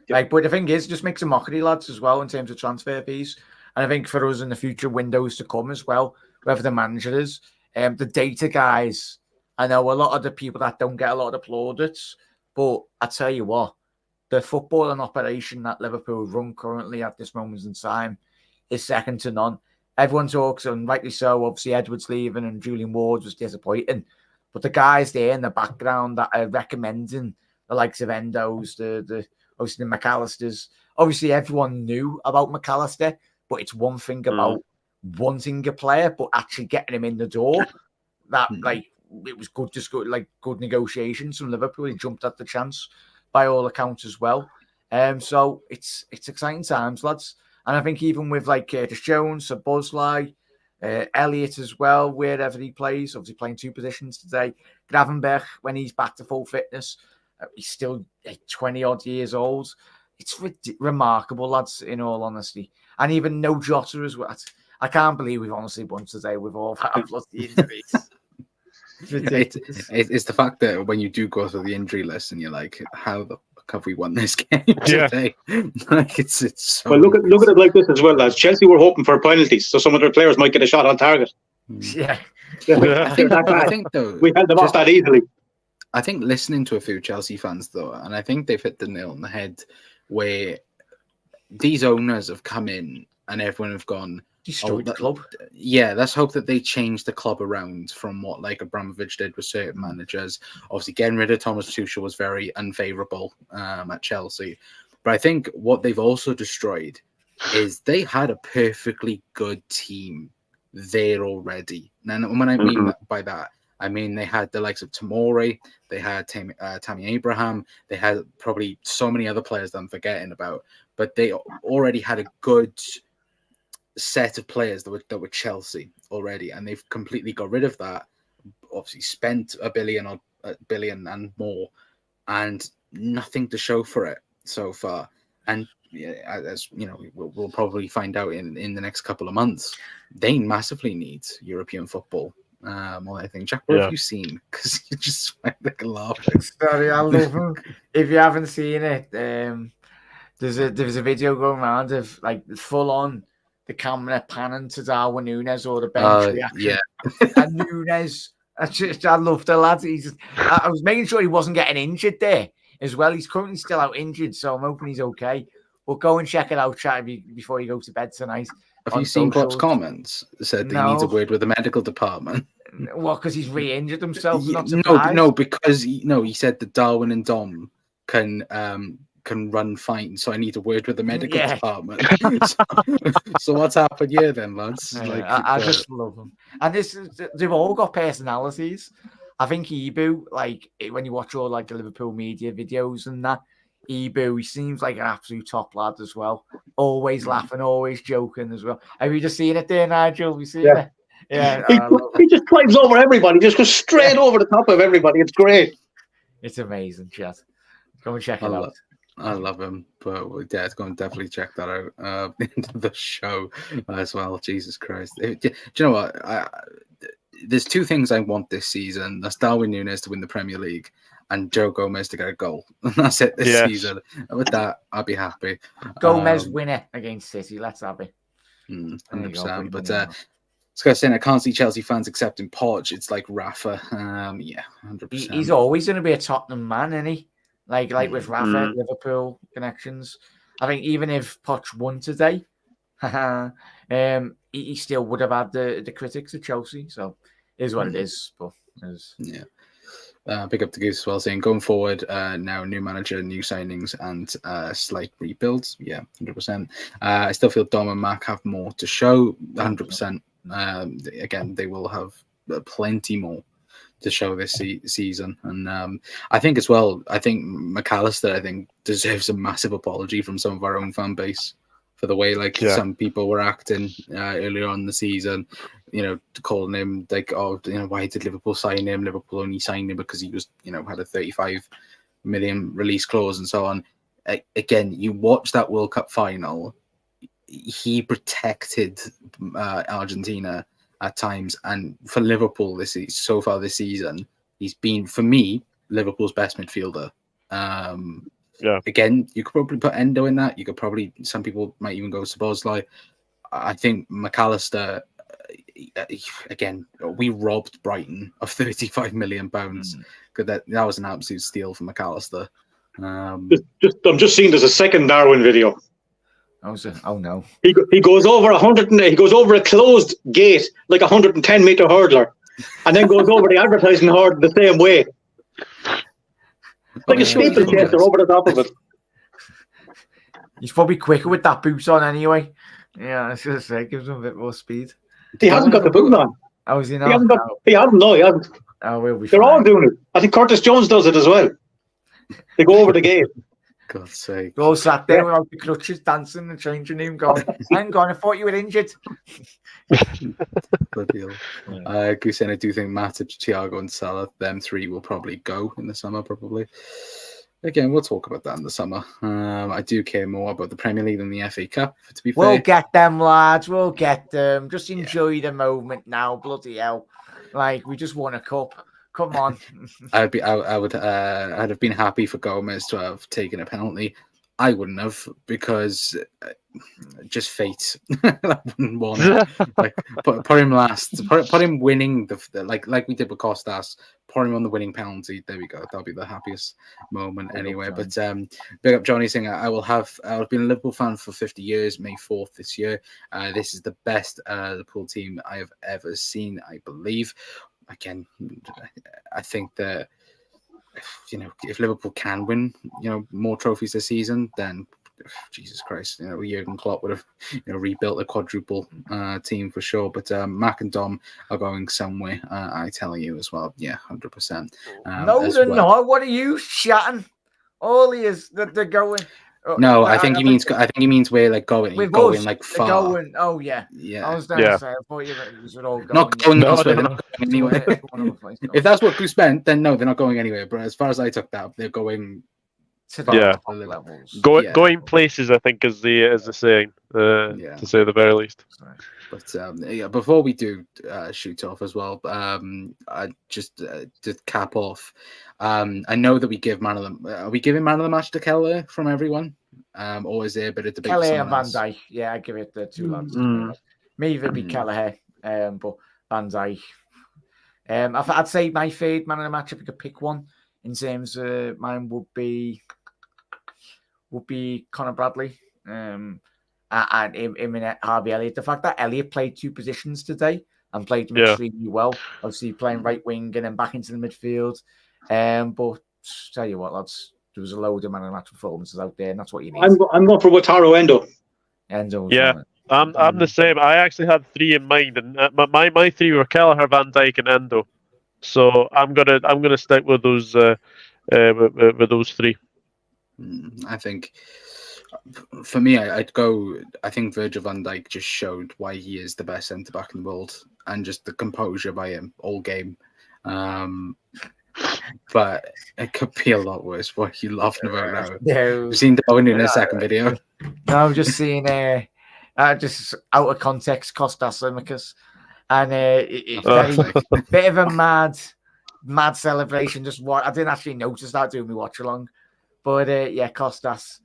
But the thing is, just make some mockery, lads, as well in terms of transfer fees. And I think for us in the future, windows to come as well, whoever the manager is, the data guys. I know a lot of the people that don't get a lot of plaudits, but I tell you what, the football and operation that Liverpool run currently at this moment in time is second to none. Everyone talks, and rightly so. Obviously, Edwards leaving and Julian Ward was disappointing. But the guys there in the background that are recommending the likes of Endos, the obviously the McAllisters. Obviously, everyone knew about McAllister, but it's one thing about wanting a player, but actually getting him in the door. That it was good, just good negotiations from Liverpool. He jumped at the chance by all accounts as well. So it's exciting times, lads. And I think even with Curtis Jones, Bosley, Elliott as well, wherever he plays, obviously playing 2 positions today. Gravenberch, when he's back to full fitness, he's still 20 odd years old. It's remarkable, lads, in all honesty. And even no Jota as well. I can't believe we've honestly won today with all 5 plus the injuries. It's the fact that when you do go through the injury list and you're like, how the fuck have we won this game today? It's so. Well, look at it like this as well, lads. Chelsea were hoping for penalties, so some of their players might get a shot on target. Yeah. I think though we held them off that easily. I think listening to a few Chelsea fans though, and I think they've hit the nail on the head, where these owners have come in and everyone have gone, destroyed the club. Yeah, let's hope that they change the club around from what Abramovich did with certain managers. Obviously, getting rid of Thomas Tuchel was very unfavourable at Chelsea. But I think what they've also destroyed is they had a perfectly good team there already. And when I mean by that, I mean they had the likes of Tomori, they had Tammy Abraham, they had probably so many other players that I'm forgetting about, but they already had a good set of players that were Chelsea already, and they've completely got rid of that. Obviously, spent a billion and more, and nothing to show for it so far. And as you know, we'll probably find out in the next couple of months. They massively need European football. Well, I think, Jack, what have you seen? Because you just like laughing. Sorry, I love him. If you haven't seen it, there's a video going around of full on the camera panning to Darwin Nunez or the bench reaction. Yeah. And Nunez, I love the lad. I was making sure he wasn't getting injured there as well. He's currently still out injured, so I'm hoping he's okay. But go and check it out, chat, before you go to bed tonight. Have you seen Klopp's comments? Said that he needs a word with the medical department. What? Because he's re-injured himself? No, because he said that Darwin and Dom can run fine, so I need a word with the medical department. So what's happened here then, lads? I just love them, and they've all got personalities. I think Ibu, when you watch all the Liverpool media videos and that, Ibu, he seems like an absolute top lad as well. Always laughing, always joking as well. Have you just seen it there, Nigel? Have you seen it? Yeah. He just climbs over everybody, just goes straight over the top of everybody. It's great. It's amazing, chat. Go and check it out. I love him, but it's going to definitely check that out into the show as well. Jesus Christ. Do you know what? There's 2 things I want this season. That's Darwin Nunez to win the Premier League and Joe Gomez to get a goal. And that's it this season. And with that, I'll be happy. Gomez winner against City. Let's have it. 100%. But it's got to say, I can't see Chelsea fans accepting Poch. It's like Rafa. 100%. He's always going to be a Tottenham man, isn't he? Like with Rafa, Liverpool connections. I think even if Poch won today, he still would have had the critics of Chelsea. So it is what it is. But big up to Goose as well, saying going forward, now new manager, new signings, and slight rebuilds. 100%. I still feel Dom and Mac have more to show. 100%. Again, they will have plenty more to show this season, and I think as well, McAllister deserves a massive apology from some of our own fan base for the way some people were acting earlier on in the season, calling him why did Liverpool sign him? Liverpool only signed him because he was had a 35 million release clause and so on. Again, you watch that World Cup final, he protected Argentina at times, and for Liverpool so far this season, he's been, for me, Liverpool's best midfielder. Again, you could probably put Endo in that. You could probably, some people might even go to Bosley. I think McAllister, again, we robbed Brighton of £35 million because that was an absolute steal for McAllister. I'm just seeing there's a second Darwin video. Oh no! He goes over he goes over a closed gate like a 110-meter hurdler, and then goes over the advertising hurdle the same way, like a steeplechaser over the top of it. He's probably quicker with that boot on anyway. Yeah, I was going to say, gives him a bit more speed. He hasn't got the boot on. Oh, is he not? He hasn't got. He hasn't. No, he hasn't. Oh, we'll be They're fine. all doing it. I think Curtis Jones does it as well. They go over the gate. God's sake. They all sat there without the crutches, dancing in the changing room, going, hang on, I thought you were injured. Good deal. Goose, I do think Matic, Thiago, and Salah, them three will probably go in the summer, probably. Again, we'll talk about that in the summer. I do care more about the Premier League than the FA Cup, to be fair. We'll get them, lads. We'll get them. Just enjoy the moment now. Bloody hell. Like, we just won a cup. Come on. I'd have been happy for Gomez to have taken a penalty. I wouldn't have, because just fate. I wouldn't want it. Like, put him last. Put him winning like we did with Kostas. Put him on the winning penalty. There we go. That'll be the happiest moment anyway. But big up Johnny saying I've been a Liverpool fan for 50 years. May 4th this year. This is the best Liverpool team I have ever seen, I believe. Again, I think that if Liverpool can win, more trophies this season, then Jesus Christ, Jurgen Klopp would have rebuilt a quadruple team for sure. But Mac and Dom are going somewhere. I tell you as well. Yeah, 100%. No, they're not. What are you chatting? All he is that they're going. No, I think he means we're like going. We're going like far. Going. Oh yeah. I was going to say. I thought you were all going. Not going elsewhere. They're not going anywhere. If that's what Goose meant, then no, they're not going anywhere. But as far as I took that, they're going to the levels. Going places, I think, is the saying. To say the very least. But before we do shoot off as well, I just to cap off. I know that we give man of the. Are we giving man of the match to Keller from everyone? Or is there a bit of debate? Kelleher and Van Dijk. Yeah, I give it the two lads. Maybe it'd be Kelleher, but Van Dijk. I'd say my favourite man of the match, if I could pick one, in terms of mine would be Conor Bradley. And him and Harvey Elliott. The fact that Elliott played two positions today and played them extremely well. Obviously playing right wing and then back into the midfield. But tell you what, lads, there was a load of man of the match performances out there, and that's what you need. I'm going for Wataru Endo. Yeah, I'm the same. I actually had three in mind, and my three were Kelleher, Van Dijk, and Endo. So I'm gonna stick with those with those three. I think. For me, I'd go. I think Virgil Van Dijk just showed why he is the best centre back in the world, and just the composure by him all game. But it could be a lot worse. What are you laughing about now? No. You've seen Darwin in a second video. No, I'm just seeing just out of context Kostas Tsimikas, and it's bit of a mad celebration. Just what I didn't actually notice that doing me watch along, but Kostas.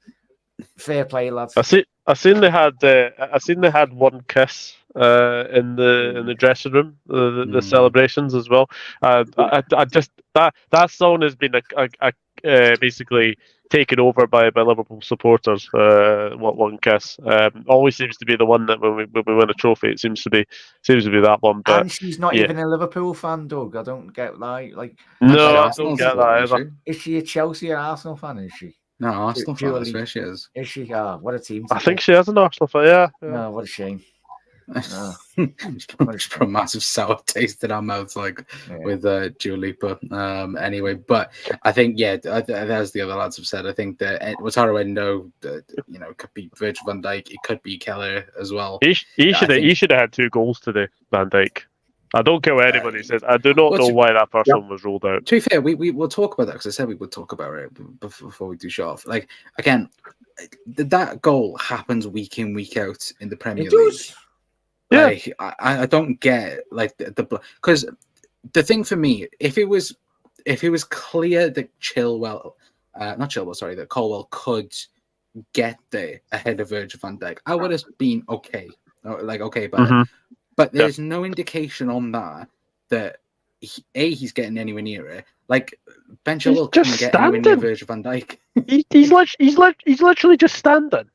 Fair play, lads. I seen they had one kiss in the dressing room, the celebrations as well. I just that song has been basically taken over by Liverpool supporters. One kiss always seems to be the one that when we win a trophy, it seems to be that one. But and she's not even a Liverpool fan, Doug. I don't get like. No, I don't get that either. Is she a Chelsea or Arsenal fan? Is she? No, Arsenal fan. That's where she is. Is she? What a team! I think she is an Arsenal fan. Yeah. No, what a shame. Just put a massive sour taste in our mouths, with Julie. But anyway, but I think as the other lads have said, I think that Wataru Endo, could be Virgil Van Dijk, it could be Keller as well. He should have had 2 goals today, Van Dijk. I don't care what anybody says. I do not know why that person was ruled out. To be fair, we will talk about that because I said we would talk about it before we do show off. Like, again, that goal happens week in, week out in the Premier League. Yeah. Like, I don't get like the because the thing for me, if it was clear that that Colwell could get there ahead of Virgil van Dijk, I would have been okay. But there's no indication on that he's getting anywhere near it. Like Ben Chilwell couldn't get anywhere near Virgil van Dijk. He's literally just standing.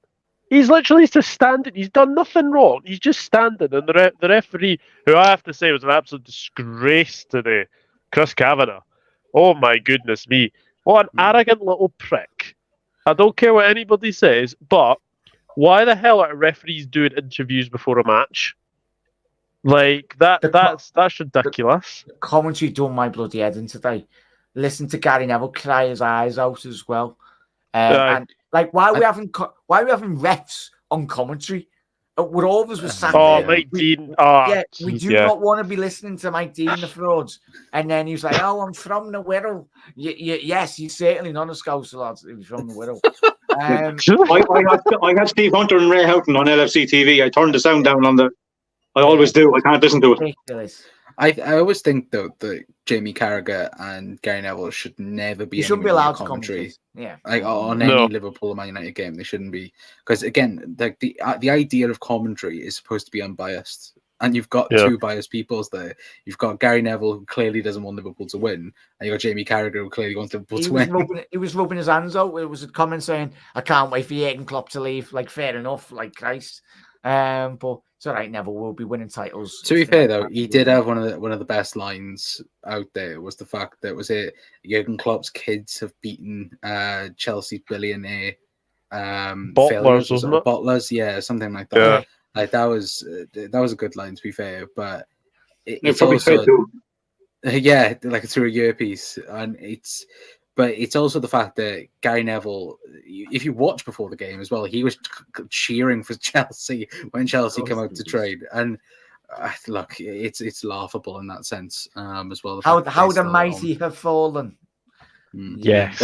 He's literally just standing. He's done nothing wrong. He's just standing. And the referee, who I have to say was an absolute disgrace today, Chris Kavanagh. Oh my goodness me! What an arrogant little prick. I don't care what anybody says, but Why the hell are referees doing interviews before a match? Like that's ridiculous. The commentary done my bloody head in today. Listen to Gary Neville cry his eyes out as well. And like, why are we having refs on commentary? We're all of us were sat there. Mike Dean. We do not want to be listening to Mike Dean, the frauds. And then he was like, "Oh, I'm from the Wirral." Yes, he's certainly not a Scouser, lads. He's from the Wirral. I had Steve Hunter and Ray Houghton on LFC TV. I turned the sound down on the. I always do. I can't listen to it. Ridiculous. I always think though that Jamie Carragher and Gary Neville should never be. You shouldn't be allowed to commentary. Yeah, like on any Liverpool or Man United game, they shouldn't be, because again, the idea of commentary is supposed to be unbiased, and you've got two biased peoples there. You've got Gary Neville, who clearly doesn't want Liverpool to win, and you've got Jamie Carragher, who clearly wants Liverpool to win. He was rubbing his hands out. It was a comment saying, "I can't wait for Jurgen Klopp to leave." Like, fair enough. Like, Christ. But it's all right. Neville will be winning titles. To be fair, though, he did have one of the best lines out there. Was the fact that Jurgen Klopp's kids have beaten Chelsea billionaire Bottlers, wasn't it? Bottlers, yeah, something like that. Yeah. Like that was a good line, to be fair. But it's also like through a earpiece, and it's also the fact that Gary Neville, if you watch before the game as well, he was cheering for Chelsea when Chelsea come out to trade. And look, it's laughable in that sense as well. How the mighty have fallen. Yeah.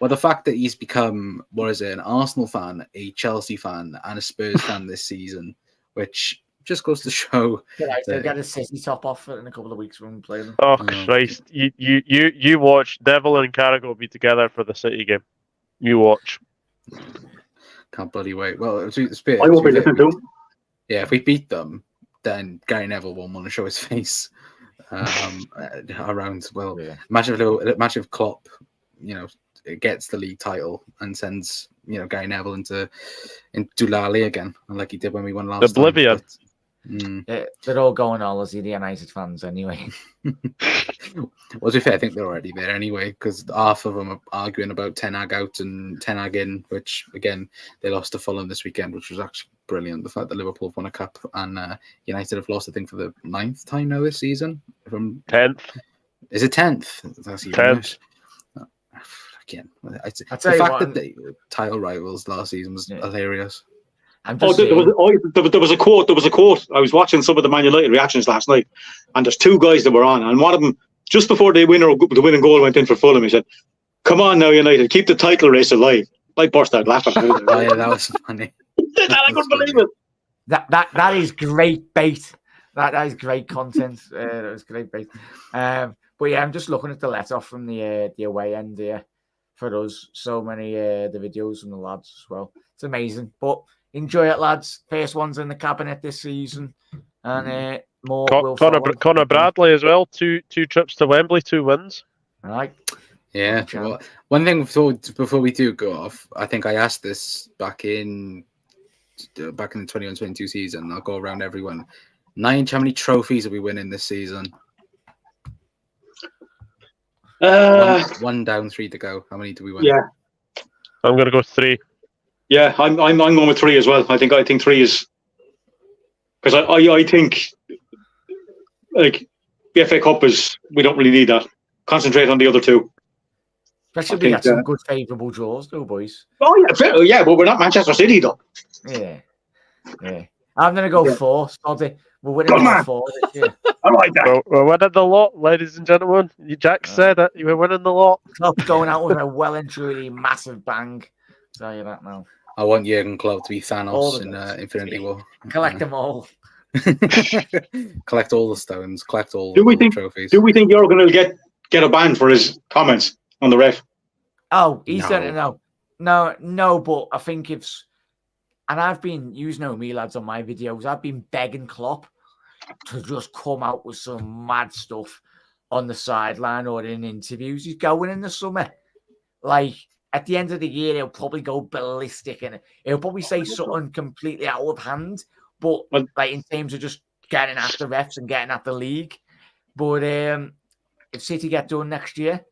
Well, the fact that he's become, an Arsenal fan, a Chelsea fan, and a Spurs fan this season, which just goes to show. They'll get a City top off in a couple of weeks when we play them. Oh Christ! You watch Neville and Carragher be together for the City game. You watch. Can't bloody wait. Well, I won't be listening to him. Yeah, if we beat them, then Gary Neville won't want to show his face around. Well, imagine if Klopp, gets the league title and sends Gary Neville into La Liga again, like he did when we won last Oblivion. time. They're all going all as the United fans anyway. Well, to be fair, I think they're already there anyway, because half of them are arguing about Ten Hag out and Ten Hag in, which again they lost to Fulham this weekend, which was actually brilliant. The fact that Liverpool have won a cup and United have lost, I think, for the 9th time now this season. From 10th, is it 10th? That's 10th. Again, the fact that the title rivals last season was hilarious. There was a quote. I was watching some of the Man United reactions last night, and there's two guys that were on, and one of them, just before the winning goal went in for Fulham, he said, "Come on now, United, keep the title race alive." I burst out laughing. Oh yeah, that was funny. I couldn't believe it. That is great bait. That is great content. That was great bait. But yeah, I'm just looking at the let-off from the away end here for us. So many the videos from the lads as well. It's amazing. But enjoy it, lads. First one's in the cabinet this season, and more. Connor Bradley as well. Two trips to Wembley, 2 wins. All right. Yeah. Well, one thing before we do go off, I think I asked this back in the 21-22 season. I'll go around everyone. Nige, how many trophies are we winning this season? One down, 3 to go. How many do we win? Yeah, I'm going to go 3. Yeah, I'm going with 3 as well. I think 3 is, because I think like the FA Cup we don't really need that. Concentrate on the other 2. Especially we got some good favourable draws, though, boys. Oh yeah, but we're not Manchester City though. Yeah. I'm gonna go 4. Soddy. We're winning 4 this year. I like that. We're winning the lot, ladies and gentlemen. Jack said it. You were winning the lot. Klopp going out with a well and truly massive bang. I'll tell you that now. I want Jurgen Klopp to be Thanos in Infinity War. Collect them all. Collect all the stones. Collect all. The trophies. Do we think you're going to get a ban for his comments on the ref? Oh, he's done it. No. But I think and I've been, you know me, lads, on my videos. I've been begging Klopp to just come out with some mad stuff on the sideline or in interviews. He's going in the summer. Like, at the end of the year, he'll probably go ballistic and he'll probably say something completely out of hand. But like in terms of just getting at the refs and getting at the league. But if City get done next year,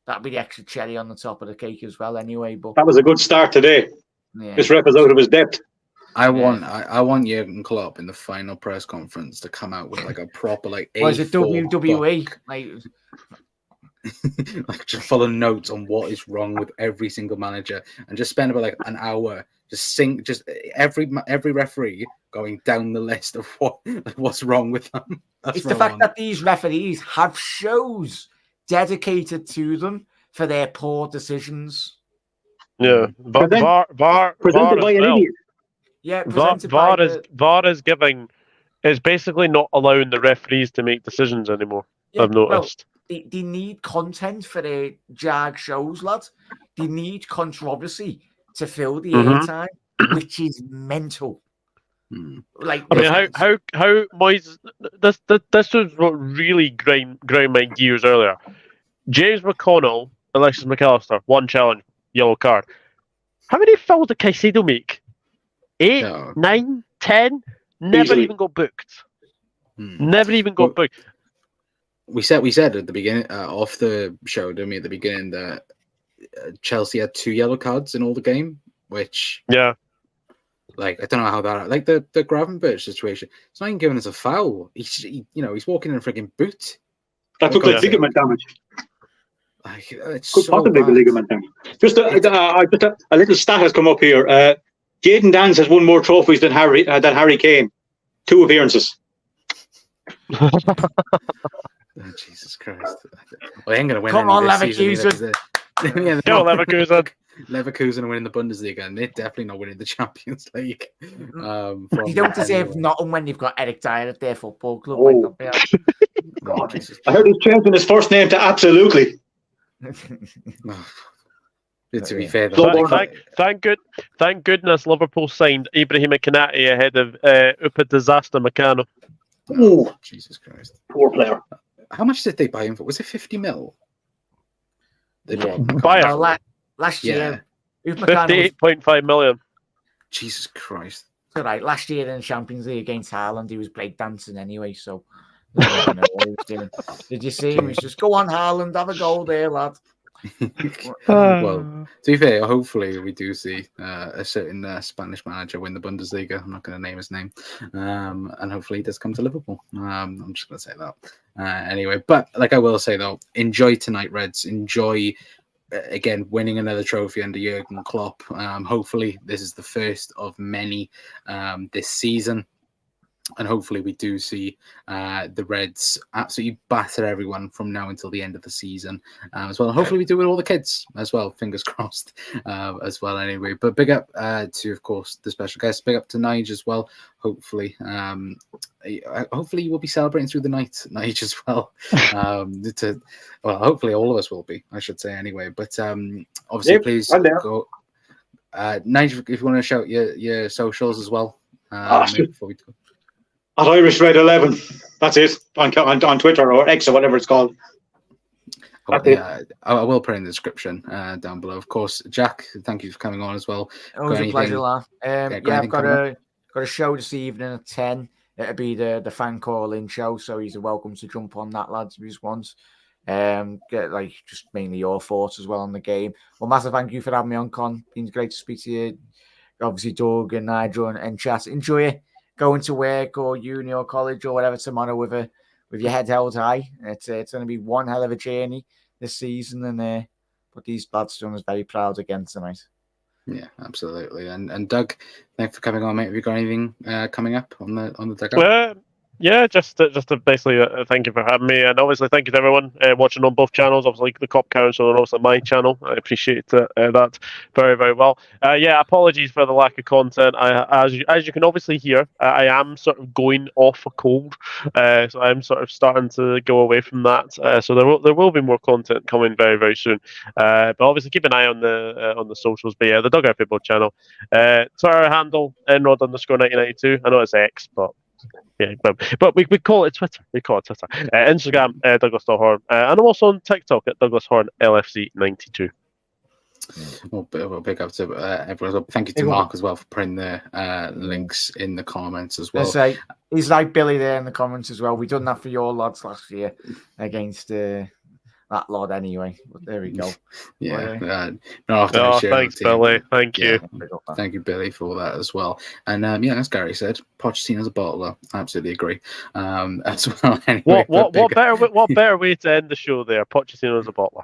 that'll be the extra cherry on the top of the cake as well anyway. But that was a good start today. Yeah. This ref is out of his depth. I want Jurgen Klopp in the final press conference to come out with like a proper like Was it A4 WWE? book, Like, like just full of notes on what is wrong with every single manager, and just spend about like an hour just every referee going down the list of what's wrong with them. That's it's the fact that these referees have shows dedicated to them for their poor decisions. Yeah, VAR presented by an idiot. Yeah, VAR is giving. It's basically not allowing the referees to make decisions anymore. Yeah, I've noticed. Well, they need content for their jag shows, lad. They need controversy to fill the airtime, which is mental. Like, I mean, how Moyes? This was what really grind my gears earlier. James McConnell, Alexis McAllister, 1 challenge, yellow card. How many fouls did Caicedo make? 8, 9, 10? Never Easily. even got booked. Never even got booked. We said at the beginning off the show, didn't we? At the beginning that Chelsea had 2 yellow cards in all the game, which like I don't know how that like the Gravenberch situation. It's not even giving us a foul. He's walking in a freaking boot. That looked like ligament damage. Like it's Could possibly be ligament damage. Just a little stat has come up here. Jaydan Danns has won more trophies than Harry Kane. 2 appearances. Oh, Jesus Christ! Well, I ain't gonna win. Come on, Leverkusen. Go Leverkusen. Leverkusen are winning the Bundesliga, and they're definitely not winning the Champions League. You don't deserve nothing when you've got Eric Dyer at their football club. Oh. God. I heard he's changing his first name to Absolutely. To be fair, thank goodness Liverpool signed Ibrahim Konate ahead of Upa Disaster Meccano. Oh, Jesus Christ! Poor player. How much did they buy him for? Was it 50 mil? They last year, 58.5 million. Jesus Christ! All right, last year in the Champions League against Haaland, he was break dancing anyway. So I don't know what he was doing. Did you see him? He's just go on, Haaland, have a goal there, lad. Well, to be fair, hopefully we do see a certain Spanish manager win the Bundesliga. I'm not going to name his name, and hopefully he does come to Liverpool. I'm just going to say that anyway. But like I will say though, enjoy tonight, Reds. Enjoy again winning another trophy under Jurgen Klopp. Hopefully this is the first of many this season. And hopefully we do see the Reds absolutely batter everyone from now until the end of the season as well. And hopefully we do with all the kids as well. Fingers crossed as well anyway. But big up to, of course, the special guest. Big up to Nige as well. Hopefully you will be celebrating through the night, Nige, as well. Hopefully all of us will be, I should say anyway. But obviously, please go. Nige, if you want to shout your socials as well. Before we go. At Irish Red 11. That's it. On Twitter or X or whatever it's called. I will put in the description down below. Of course, Jack, thank you for coming on as well. Always a pleasure, lad. I've got a show this evening at 10. It'll be the fan call-in show, so he's welcome to jump on that, lads, if he just wants. Get just mainly your thoughts as well on the game. Well, massive thank you for having me on, Con. Been great to speak to you. Obviously, Doug and Nigel and chat. Enjoy it. Going to work or uni or college or whatever tomorrow with your head held high. It's going to be one hell of a journey this season, and but these lads done us very proud again tonight. Yeah, absolutely. And Doug, thanks for coming on, mate. Have you got anything coming up on the dugout? Yeah, just to basically thank you for having me, and obviously thank you to everyone watching on both channels, obviously the Kop Council and also my channel. I appreciate that very, very well. Apologies for the lack of content. As you can obviously hear, I am sort of going off a cold, so I'm sort of starting to go away from that. So there will be more content coming very, very soon. But obviously keep an eye on the socials. But yeah, the Dugout Football channel, Twitter handle @Enrod_1992. I know it's X, but. Yeah, but we call it Twitter. Instagram, Douglas Horn, and I'm also on TikTok at Douglas Horn LFC92. Well, big up to everyone. Thank you to Mark as well for putting the links in the comments as well. He's like Billy there in the comments as well. We done that for your lads last year against that lot anyway. But there we go. Yeah. Thanks, Billy. Thank you. Thank you, Billy, for that as well. And as Gary said, Pochettino's a bottler. I absolutely agree. As well. Anyway, what better way to end the show there? Pochettino's a bottler.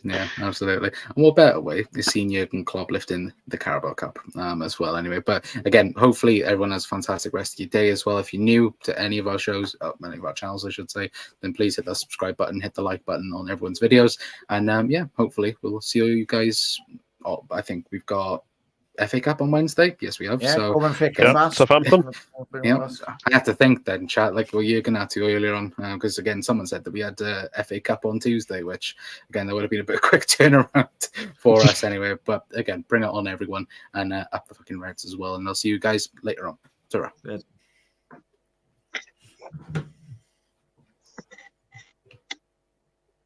Yeah, absolutely. And what better way is seeing Jurgen Klopp lifting the Carabao Cup as well. Anyway, but again, hopefully everyone has a fantastic rest of your day as well. If you're new to any of our shows, any of our channels, I should say, then please hit that subscribe button, hit the like button on everyone's videos, and hopefully we'll see you guys. I think we've got FA Cup on Wednesday. Yes, we have. So Southampton. I have to think then, chat, like what you're going to have to earlier on, because again, someone said that we had FA Cup on Tuesday, which again, there would have been a bit of quick turnaround for us anyway. But again, bring it on, everyone, and up the fucking Reds as well. And I'll see you guys later on. Ta-ra.